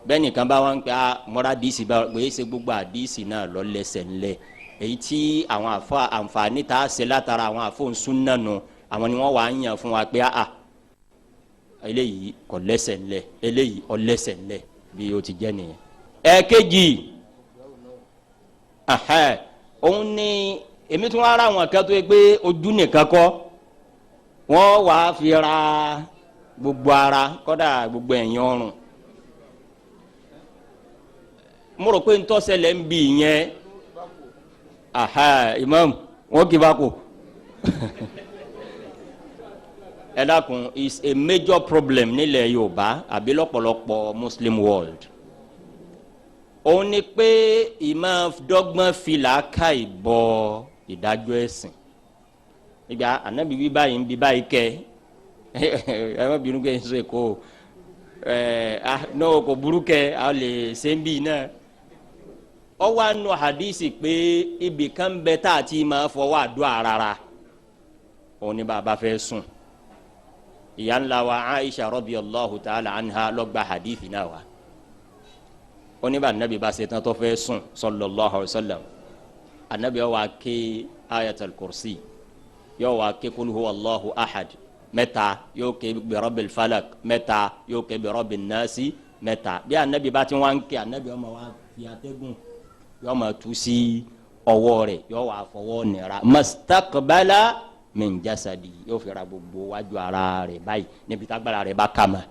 bẹ́ẹ̀ nìkan bá wọn pé mọ́ra àdìsí bá pé ṣe gbogbo àdìsí náà lọ lẹ́sẹ̀ ńlẹ̀ èyí tí àwọn àǹfààní tá a ṣe látara àwọn àfọ̀nsún náà nù àwọn ni wọ́n wà á yàn fún wa pé eléyìí kò lẹ́sẹ̀ ńlẹ̀ eléyìí ó lẹ́sẹ̀ ńlẹ̀ bí o ti jẹ́ nìyẹn. ẹ̀kejì òun ni èmi tún ara àwọn kan tó yẹ pé ojú nìkan kọ́ wọ́n wàá fi ra gbogbo ara kọ́dà gbogbo ẹ̀yìn ọrùn mo rò pé ntọ́sẹ̀lẹ̀ ń bì yẹn imam wọ́n kì í bá kó ẹ dákun is a major problem nílẹ̀ Yorùbá àbí lọ́pọ̀lọpọ̀ Muslim world òun ni pé ìmọ̀ dọ́gbọ́n fìlà ká ìbọ̀ ìdájọ́ ẹ̀sìn ìgbà ànábì wí báyìí ń bí báyìí kẹ́ ẹ má bínú kẹ́ ẹ sọ èkó náà kò burú kẹ́ a lè ṣe ń bì náà ọ wá nù hadisi pé ibì kan bẹ tá a ti máa fọwọ́ àdúrà rárá òun ni bàbá fẹ́ sùn ìyá ńlá wa Aisha radiyallahu ta'ala anha ló gbà hadithi náà wa oníbà anabi bá ṣe tán tó fẹ́ sùn sallallahu alayhi wa sallam anabi yóò wá ké ayatul kursi yóò wá ké kul huwa allahu ahad mẹ́ta yóò ké bi rabbil falak mẹ́ta yóò ké bi rabbin nasi mẹ́ta bí anabi bá ti wá ń ké anabi yóò máa wá fi atẹ́gùn yóò máa tú sí ọwọ́ rẹ̀ yóò wá fọwọ́ nira mastaqbala min jasadi yóò fi ra gbogbo wájú ara rẹ̀ báyìí níbi tágbára rẹ̀ bá kama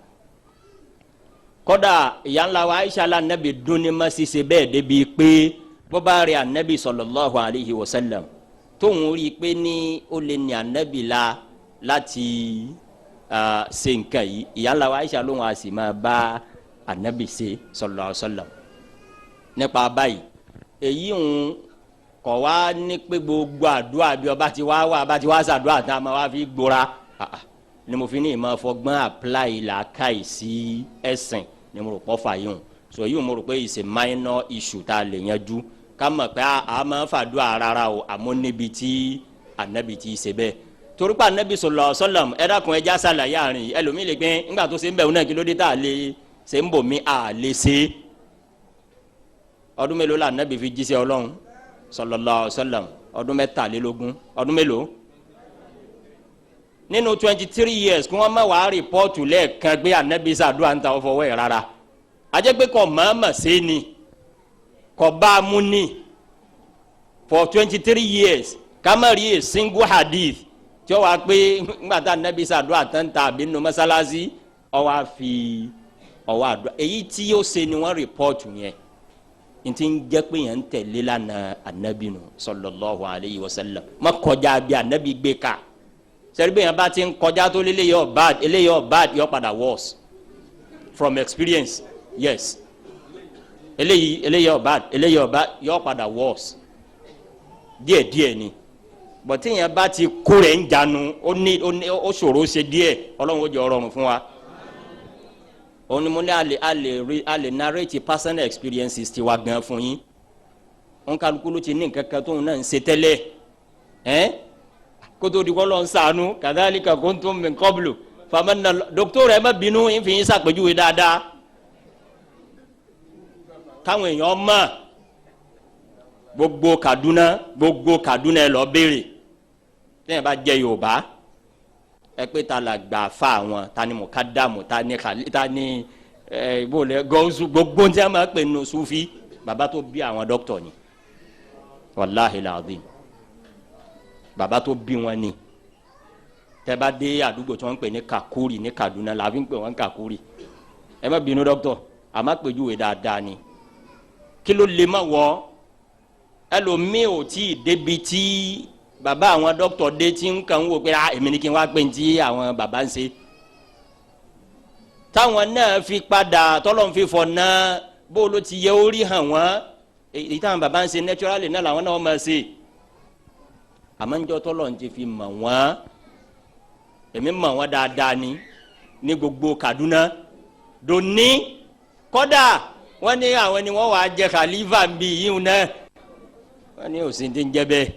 kódà ìyànlá wa Aisha la nabi dunni ma sise bẹ́ẹ̀ débi pé bọ́bá rẹ̀ anabi sallallahu alayhi wa sallam tóun rí i pé ní ó lè ní anabi la láti ṣe nǹkan yìí ìyànlá wa Aisha lóun a sì máa bá anabi ṣe sallallahu alayhi wa sallam nípa báyìí èyí ń kọ̀ wá ní pé gbogbo àdúrà bí ọba ti wá wá ọba ti wá sàdúrà tá a máa wá fi gbóra ni mo fi ní ìmọ̀ fọgbọ́n apply làákàyè sí ẹ̀sìn ni mo rò pọ̀ fà yìí hùn so yìí mo rò pé it's a minor issue tá a lè yanjú ká mọ̀ pé a máa fàdúrà rárá o àmọ́ níbi tí anabi ti ṣe bẹ́ẹ̀ torí pé anabi sallallahu alaihi wasallam ẹ dákun ẹja sàlàyé àárín ẹlòmíì lè gbé ńgbà tó ṣe ń bẹ̀ wọn náà kí ló dé tá a lè ṣe ń bò mí a lè ṣe ọdún mélòó la anabi fi jíṣẹ́ Ọlọ́run sallallahu alaihi wasallam ọdún 23 ọdún mélòó nínú 23 years kí wọ́n má wàá rìpọ́ọ̀tù lẹ́ẹ̀kan gbé anabi sàdúrà ń ta ọ̀fọwọ́ ẹ̀ rárá ajẹ́ pé kò mọ̀ọ́mọ̀ sí ni kò bá a mú ni for 23 years ká má rí a single hadith tí ó wá pé ńgbà tá anabi sàdúrà tán ta àbí nínú mọ́sálásí ó wá fi ọwọ́ àdúrà èyí tí ó ṣe ni wọ́n rìpọ́ọ̀tù yẹn nti ń jẹ́ pé yẹn ń tẹ̀lé lánàá anabi nù sallallahu alayhi wa sallam má kọjá bí anabi gbé ká sẹ́rí bẹ́ẹ̀ yẹn bá ti ń kọjá tó eléyìí ọ̀ bad yọ padà worse from experience yes eléyìí ọ̀ bad yọ padà worse díẹ̀díẹ̀ ni bọ̀tí yẹn bá ti kó rẹ̀ ń jánu ó ṣòro ṣe díẹ̀ ọlọ́run ó jẹ́ ọrọ̀run fún wa òun ni mo ní a lè narrate personal experiences ti wa gan fún yín wọn kálukú ló ti ní nǹkan kan tóun náà ń ṣe tẹ́lẹ̀ kótó di kọ́ lọ ń sànú kadhalika kuntum min qablu famanna dókítà rẹ̀ má bínú ń fi yín sàpèjúwe dáadáa káwọn èèyàn mọ̀ gbogbo Kaduna ẹ lọ béèrè tẹ́yìn bá jẹ́ Yorùbá ẹ pé ta la gbà fa àwọn ta ni mukadamu ta ni ibole gọ́ọ̀sù gbogbo tí a máa pè nù Sufi bàbá tó bí àwọn dókítà ni wàláhi làdín bàbá tó bí wọn ni tẹ́ bá dé àdúgbò tí wọ́n ń pè ní Kakuri ní Kaduna la fi ń pè wọ́n Kakuri ẹ má bínú dókítà àmọ́ pèjúwe dáadáa ni kí ló lè má wọ́ ẹlòmíì ò tí ì débi tí bàbá àwọn dókítà dé tí ń kàn ń wò pé èmi ni kí n wá pé tí àwọn bàbá ń ṣe táwọn náà fi padà tọ́lọ́ fi fọ̀ náà bó ló ti yẹ orí hàn wọ́n èyí táwọn bàbá ń ṣe naturally náà làwọn náà máa ṣe àmọ́ njọ́ tọ́lọ́ ti fi mọ̀ wọ́n èmi mọ̀ wọ́n dáadáa ni ní gbogbo Kaduna doni kódà wọ́n ní àwọn ni wọ́n wàá jẹ khalifa bí yíyún náà wọ́n ní òsì ti ń jẹ bẹ́ẹ̀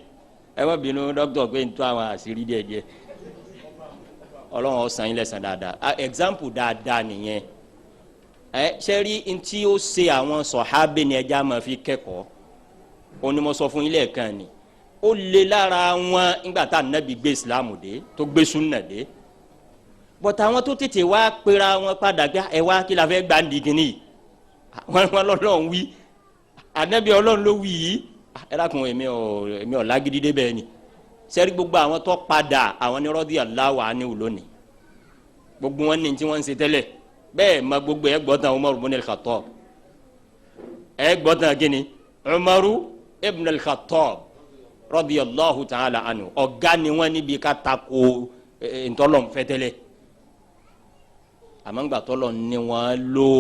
ẹ má bínú dókítà pé n tó àwọn àṣírí díẹ̀ díẹ̀ Ọlọ́run ó san yín lẹ́san dáadáa example dáadáa nìyẹn sẹ́rí ntí ó ṣe àwọn sọ̀hábẹ́ ni ẹja máa fi kẹ́kọ̀ọ́ onímọ̀sọ fún ilé ẹ̀kan ni ó lé lára wọn nígbà tá Ànábì gbé Islam dé tó gbé súnà dé bọ̀tà àwọn tó tètè wá pera wọn padà gbé ẹ wá kí la fẹ́ gbà ń di kínní wọn lọ́lọ́run wí Ànábì Ọlọ́run ló wí yìí ẹ dákun èmi ò lágídí dé bẹ́ẹ̀ ni sẹ́rí gbogbo àwọn tó padà àwọn ní radiyallahu anhu lónìí gbogbo wọn ní tí wọ́n ń ṣe tẹ́lẹ̀ bẹ́ẹ̀ ma gbogbo ẹ gbọ́tàn Umar ibn al-Khattab ẹ gbọ́tàn gini Umar ibn al-Khattab radiyallahu ta'ala anhu ọ̀gá ni wọ́n níbi ká tako ntọ́lọ̀ nfẹ́ tẹ́lẹ̀ àmọ́ ńgbà tọ́lọ̀ ní wọ́n lò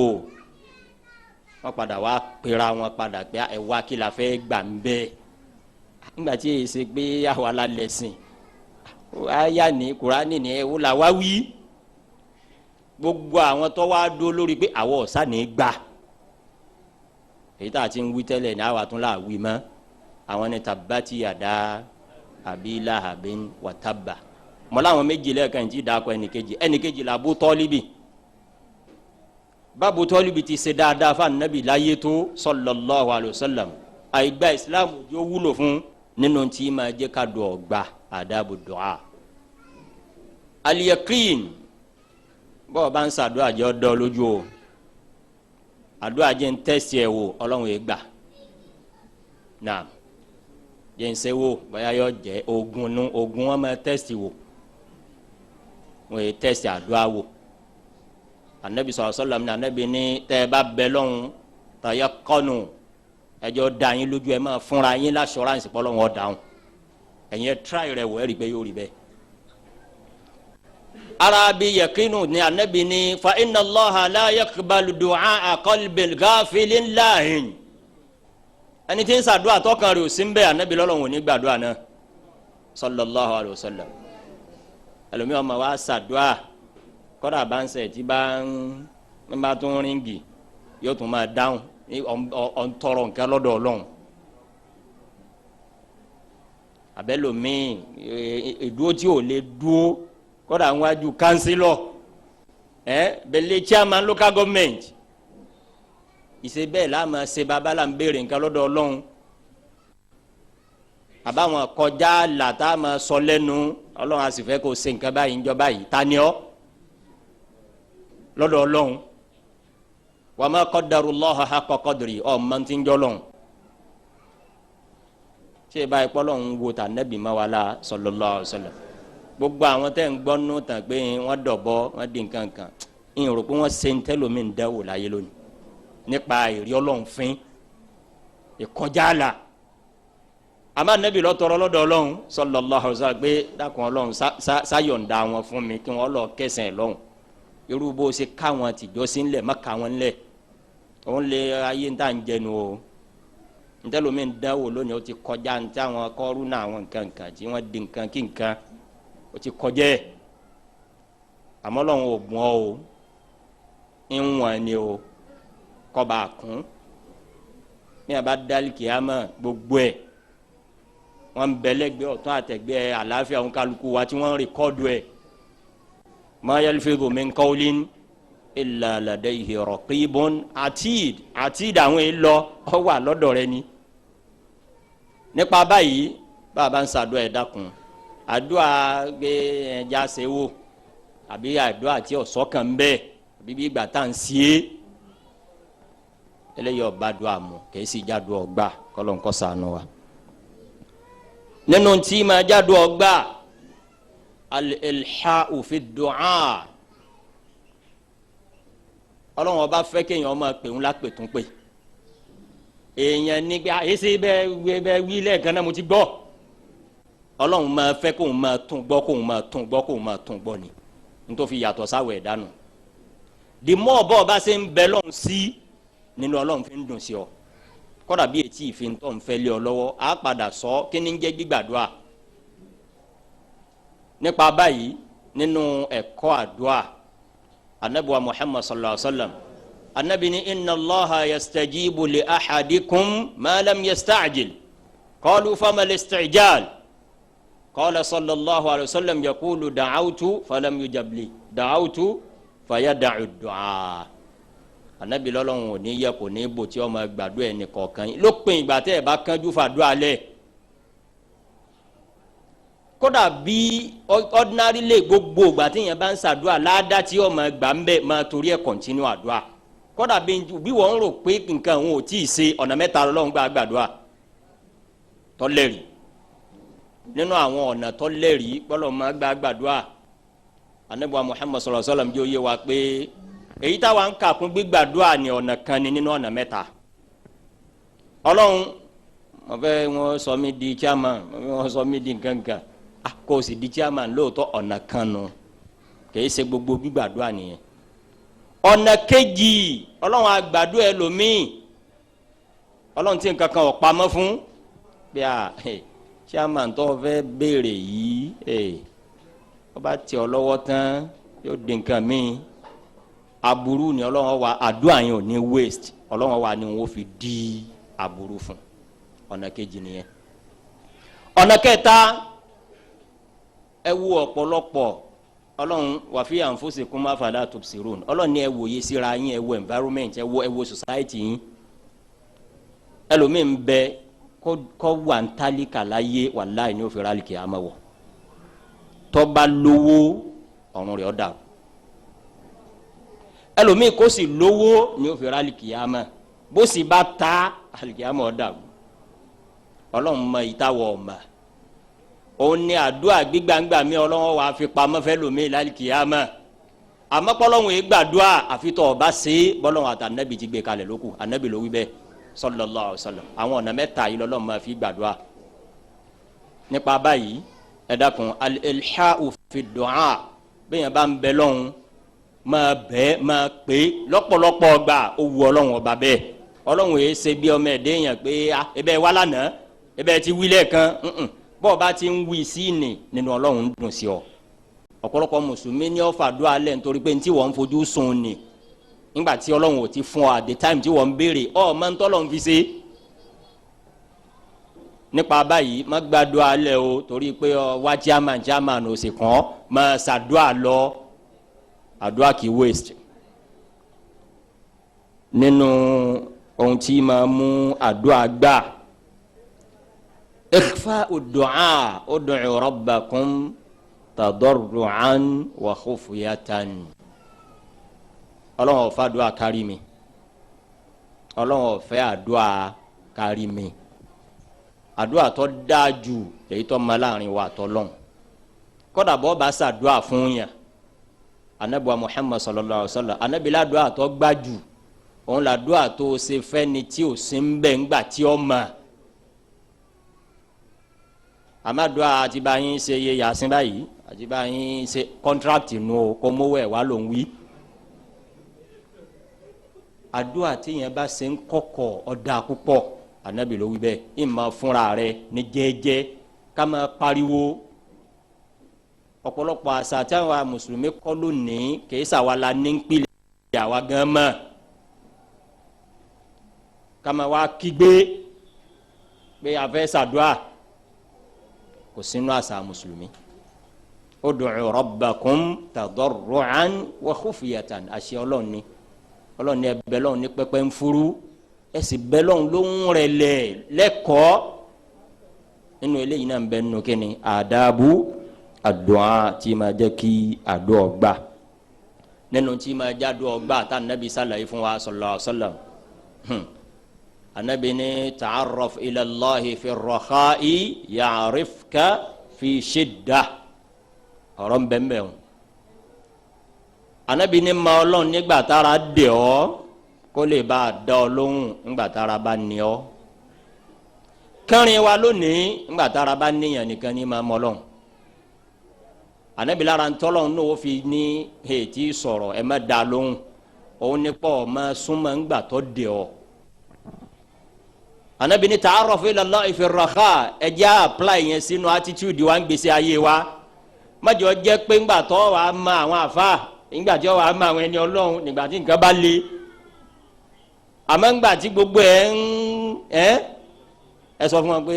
wọ́n padà wá pera wọn padà pé ẹ wá kí la fẹ́ gbà ń bẹ́ẹ̀ ńgbà tí èyí ṣe pé àwa la lẹ̀sìn àyà ní Kùránì ní ẹ wò la wá wí gbogbo àwọn tó wá dó lórí pé àwọn ọ̀sán ní gbà èyí tá a ti ń wí tẹ́lẹ̀ ní àwa tún là wí mọ́ àwọn ní tabati yàda Abi Lahabin wa tabba mọ́lá àwọn méjì lẹ́ẹ̀kan tí dàkọ ẹnìkejì la Abu Tọ́líbì bábu Tọ́líbì ti ṣe dáadáa fún Ànábì láyé tó sallallahu alayhi wa sallam àìgbà Islam yóò wúlò fún nínú tí ma jẹ́ ká do ọgbà adabu du'a al-yaqin bọ́ọ̀ bá ń sàdúrà jẹ́ ọdọ́ lójú o àdúrà jẹ́ ń tẹ́sí ẹ̀ wò Ọlọ́run yẹn gbà náà jẹ́ ń ṣe wò bóyá yọ jẹ́ ogun wọn máa tẹ́sí wò wọ́n yẹ tẹ́sí àdúrà wò Ànábì sallallahu alaihi wasallam ní Ànábì ní tẹ́ ẹ bá bẹ lọ́hùn tayaqqanu ẹjọ́ da yín lójú ẹ máa fúnra yín l'assurance pé Ọlọ́run ó dáhùn ẹ̀yin try rẹ̀ wọ̀ ẹ́ rí i pé yóò rí bẹ́ẹ̀. arabi yakinu ni Ànábì ní fa inna Allaha la yaqbalu du'a qalbil ghafilin lahin ẹni tí ń ṣàdúrà tọkàn rẹ̀ ò sí ń bẹ Ànábì l'Ọlọ́run ò ní gbàdúrà náà sallallahu alayhi wa sallam ẹlòmíràn máa wá ṣàdúrà kọ́dà bá ń sẹ̀ tí bá tún ríngì yóò tún máa dáhùn ọ̀ntọ̀rọ̀ nǹkan lọ́dọ̀ Ọlọ́run abẹ́lòmíì ìdúró tí ò lè dúró kọ́dà wájú kánsílọ̀ bẹ̀lẹ̀ chairman local government ìṣe bẹ́ẹ̀ láàmà ṣe babalà ń béèrè nǹkan lọ́dọ̀ Ọlọ́run àbáwọn kọjá làtà máa sọ lẹ́nu Ọlọ́run a sì fẹ́ kó ṣe nǹkan báyìí ńjọ báyìí tani ọ́ lọ́dọ̀ Ọlọ́run wa ma qaddarullaha haqqa qadri ọ̀ mọ̀ntí ńjọ́ lọ́run ṣé báyìí pọ́ lọ́run wo tà nẹ́bí ma wà lá sallallahu alaihi wasallam gbogbo àwọn tẹ́ ń gbọ́ nù tàn pé wọ́n dọ̀bọ́ wọ́n di nǹkan kan ìyẹn rò pé wọ́n ṣe ń tẹ́lómi ń dẹ́wò láyé lónìí nípa ìrí Ọlọ́run fín ìkọjá la àmọ́ nẹ́bí lọ tọrọ lọ́dọ̀ Ọlọ́run sallallahu alaihi wasallam pé dákun Ọlọ́run sáyọ̀ǹda wọn fún mi kí wọ́n lọ kẹsàn-án lọ́hùn irú bó ṣe káwọn tìjọ́ sí ńlẹ̀ má káwọn ńlẹ̀ òun lè ayé ń tà ń jẹnu o ntẹ́lómi ń dánwò lónìí ó ti kọjá ntẹ́ àwọn kọ́rú náà àwọn nǹkan tí wọ́n di nǹkan kí nǹkan ó ti kọjá ẹ̀ àmọ́ Ọlọ́run ò gbọ́n o ń wọ̀n ni o kọba kún ní a bá dálì kìámà gbogbo ẹ̀ wọ́n bẹ lẹ́gbẹ̀ẹ́ ọ̀tún àtẹ̀gbẹ́ àlàáfíà òun kálukú wa tí wọ́n rìkọ́dù ẹ̀ ma yalfizu min qawlin illa ladayhi raqibun atid àwọn èèlọ ọ wà lọ́dọ̀ rẹ̀ ni nípa báyìí bàbá ń ṣàdúrà ẹ̀ dákun àdúrà gbé ẹja ṣe wò àbí àdúrà tí ọ̀sọ́ kan ń bẹ́ẹ̀ àbí bí ìgbà tá à ń ṣe é eléyìí ọba dùn àmọ́ kì í sì jáde ọgbà kọ́lọ́ ń kọ́ sànù wa nínú tí ma jáde ọgbà al-ilha'u fi du'a Ọlọ́run ọba fẹ́ kéèyàn máa pè ń lápè tún pè èèyàn ní pé àyèsí bẹ́ẹ̀ wí lẹ́ẹ̀kan náà mo ti gbọ́ ọlọ́run máa fẹ́ kóun máa tún gbọ́ kóun máa tún gbọ́ kóun máa tún gbọ́ ni nítorí fi yàtọ̀ sáwọ̀ ẹ̀dá nù the more bọ́ọ̀ bá ṣe ń bẹ lọ́run sí nínú ọlọ́run fi ń dùn sí ọ kọ́dà bí etí ìfintọ́ ń fẹ́ lé ọ lọ́wọ́ á padà sọ kí ni ń jẹ́ gbígbàdúrà nípa báyìí nínú ẹ̀kọ́ àdúrà anabiwa Muhammad sallallahu alaihi wa sallam anabi ni inna Allaha yastajibu li ahadikum ma lam yasta'jil qalu fama al-isti'jal qala sallallahu alaihi wa sallam yaqulu da'awtu falam yujab li da'awtu fayada'u ad-du'a anabi lọ́lọ́run ò ní yẹ kò ní bò tí ó máa gbàdúrà ẹni kọ̀ọ̀kan yín lópin ìgbà tẹ́ ẹ bá kánjú fàdúrà lẹ̀ kódà bí ordinary lè gbogbo ìgbà tí yẹn bá ń ṣàdúrà ládàá tí ó máa gbà ń bẹ̀ máa torí ẹ̀ continue àdúrà kódà bí wọ́n ń rò pé nǹkan òun ò tí ì ṣe ọ̀nà mẹ́ta lọ́lọ́run gbà gbàdúrà tọ́lẹ̀rì nínú àwọn ọ̀nà tọ́lẹ̀rì gbọ́dọ̀ máa gbà gbàdúrà anabi wa Muhammad sallallahu alaihi wa sallam jẹ́ ó yé wa pé èyí táwa ń kà kún gbígbàdúrà ní ọ̀nà kan ní nínú ọ̀nà mẹ́ta ọlọ́run wọ́n fẹ́ wọ́n sọ mí di chairman wọ́n sọ mí di nǹkankan kò sì di chairman lóòótọ́ ọ̀nà kan nù kìí ṣe gbogbo gbígbàdúrà nìyẹn ọ̀nà kejì ọlọ́run àgbàdo ẹlòmíì ọlọ́run tí nǹkan kan ò pamọ́ fún bí chairman tó fẹ́ béèrè yìí wọ́n bá tì ọ́ lọ́wọ́ tán yóò di nǹkan míì aburú ni ọlọ́run wa àdúrà yẹn ò ní waste ọlọ́run wa ni wọ́n fi di aburú fún ọ̀nà kejì nìyẹn ọ̀nà kẹta ẹ wo ọ̀pọ̀lọpọ̀ ọlọ́run wà fi anfusikum afala tubsirun ọlọ́run ní ẹ wòye síra yín ẹ wo environment ẹ wo society yín ẹlòmíì ń bẹ kọ́ wà ń tálíkà láyé wàláhì ní òfin rálìkì àmọ́ wọ̀ tọ́ba lówó ọ̀run rẹ̀ ọ́ dàrú ẹlòmíì kó sì lówó ní òfin rálìkì àmọ́ bó sì bá ta àlìkì àmọ́ ọ́ dàrú ọlọ́run mọ ìtawọ̀ ọ̀mà òun ni àdúrà gbígbàngbà mi ọlọ́run wà fi pamọ́ fẹ́ lómi lálìkìyàmá àmọ́ pọ́lọ́run yìí gbàdúrà àfitọ́ ọba ṣe bọ́lọ́run àti anabi ti gbé kalẹ̀ lóku anabi ló wí bẹ́ẹ̀ sallallahu alaihi wasallam àwọn ọ̀nà mẹ́ta yìí lọ́lọ́run máa fi gbàdúrà nípa báyìí ẹ dákun al-ilha'u fi du'a bẹ́ẹ̀ bá ń bẹ lọ́hùn máa bẹ́ẹ̀ máa pé lọ́pọ̀lọpọ̀ gbà ó wu ọlọ́run ọba bẹ́ẹ̀ ọlọ́run yìí ṣe bí ọmọ ẹ̀dẹ́ yẹn pé ẹbẹ̀ wà lánàá ẹbẹ̀ ti wí lẹ́ẹ̀kan bọ́ọ̀ bá ti ń wí sí ni nínú ọlọ́run ń dùn sí ọ ọ̀pọ̀lọpọ̀ mùsùlùmí ní ọ̀fà dúró alẹ́ nítorí pé ntí wọ́n ń fojú sùn ni nígbà tí ọlọ́run ò ti fún ọ at the time tí wọ́n ń béèrè máa ń tọ́lọ́run fi ṣe nípa báyìí má gbàdúrà alẹ́ o torí pé wá chairman ò sì kàn máa ṣàdúrà lọ àdúrà kì í waste nínú ohun tí máa mú àdúrà gbà ikhfa'u du'a ud'u rabbakum tadarru'an wa khufyatan ọlọ́run ò fẹ́ àdúrà kárí mi ọlọ́run ò fẹ́ àdúrà kárí mi àdúrà tó dáa jù èyí tó máa láàrin wa àtọ́lọ́run kódà bọ́ bá ṣàdúrà fún yàn anabi wa Muhammad sallallahu alaihi wa sallam anabi ládùúà tó gbà jù òun làdúrà tó ṣe fẹ́ ni tí ò sí ń bẹ̀ ńgbà tí ó mọ̀ àmàdùá àti báyìí ṣe iye yàsín báyìí àti báyìí ṣe contract nù o kó mówó ẹ̀ wá ló ń wí. àdúrà tí yẹn bá ṣe ń kọ́kọ́ ọ̀dà púpọ̀ ànábì ló wí bẹ́ẹ̀ ìmọ̀ fúnra rẹ̀ ní jẹ́jẹ́ ká máa pariwo ọ̀pọ̀lọpọ̀ àṣà tí àwọn mùsùlùmí kọ́ lónìí kì í ṣàwálà ní pílẹ̀ àwa gan mọ́ ká máa wá kígbe pé a fẹ́ ṣàdúrà kò sínú àṣà mùsùlùmí ud'u rabbakum tadarru'an wa khufyatan àṣẹ ọlọ́run ni ọlọ́run ni ẹbẹ̀ lọ́run ní pẹ́pẹ́ ń furu ẹ̀sìn bẹ́ lọ́run ló ń rẹ̀ lẹ̀ lẹ́kọ̀ọ́ nínú eléyìí náà ń bẹ nínú kíni àdàbù àdúà tí máa jẹ́ kí àdúà gbà nínú tí máa jẹ́ àdúà gbà tá nàbí sàlàyé fún wa sallallahu alaihi wasallam anabi ni ta'arraf ila Allahi fi rakha'i ya'rifka fi shidda ọ̀rọ̀ nbẹnbẹn o anabi ni ma Ọlọ́run nígbà tára dè ọ́ kó lè bá a dá ọ lóhùn ńgbà tára bá ní ọ kẹrin wa lónìí ńgbà tára bá níyàn nìkan ní ma mọlọ́n Ànábì lára ntọ́lọ́n n'o fi ní hètí sọ̀rọ̀ ẹ má dá lóhùn òun ní pọ̀ ma súnmọ́ ńgbà tó dé ọ Ànábì ní ta'arrafu ila Allahi fi raha ẹ jẹ́ apply yẹn sínú attitude wa ń gbèsè ayé wa májọ jẹ́ pé ńgbà tó wà á ma àwọn àfa ńgbà tí wà á ma àwọn ẹni Ọlọ́run nígbà tí nǹkan bá le àmọ́ ńgbà tí gbogbo ẹ̀ ń ẹ sọ fún wa pé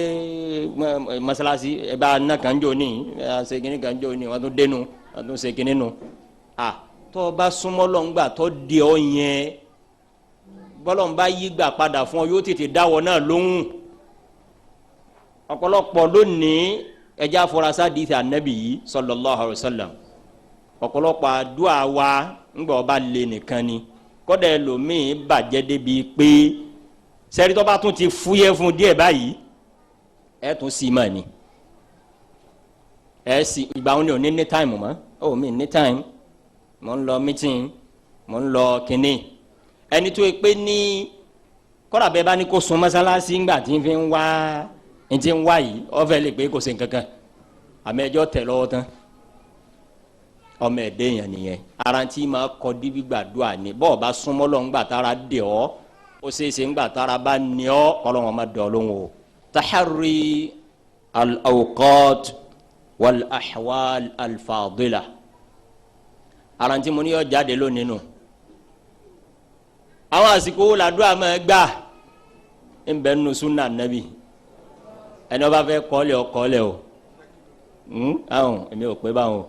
masalasi ẹ bá na kanjo ni ẹ ṣe kini kanjo ni wọn tún dénú wọn tún ṣe kini nu tó bá súnmọ́ lọ́ngbà tó di ọ yẹn bọ́lọ́nba yí gbà padà fún ọ yóò tètè dáwọ́ náà lóhùn ọ̀pọ̀lọpọ̀ lónìí ẹja afurasí àdìsí anabi yìí sallallahu alaihi wasallam ọ̀pọ̀lọpọ̀ àdúrà wa ńgbà ọba lè nìkan ni kọ́dà ẹlòmíì bàjẹ́ débi pé sẹ́rí tó bá tún ti fúyẹ́ fún díẹ̀ báyìí ẹ tún sì mà ní ẹ sì ìgbà wọn ni ò ní táìmù mọ́ ó mi ní táìmù mò ń lọ mítìn mò ń lọ kínní ẹni tó yẹ pé ní kọ́dà bẹ́ẹ̀ bá ní kó sun mọ́sálásí ńgbà tí ń fi ń wá ń ti ń wá yìí ọ fẹ́ lè pé kò sí nǹkankan àmọ́ ẹjọ́ tẹ̀ lọ́wọ́ tán ọmọ ẹ̀dẹ́ yẹn nìyẹn arantí máa kọ́ díbí gbàdúrà ní bọ́ọ̀ bá súnmọ́ lọ ńgbà tára dẹ̀ ọ́ ó ṣeéṣe ńgbà tára bá ní ọ́ kọ́lọ́wọ́n má dọ̀ lóhùn o. tahari al-awqat wal-ahwal al-fadila arantí mo ní yọ jáde lónìí nù àwọn àsìkò wo làdúrà máa gbà ń bẹ nínú sunna nabi ẹni wọ́n bá fẹ́ kọ́lẹ̀ ọ kọ́lẹ̀ o àwọn èmi ò pé báwọn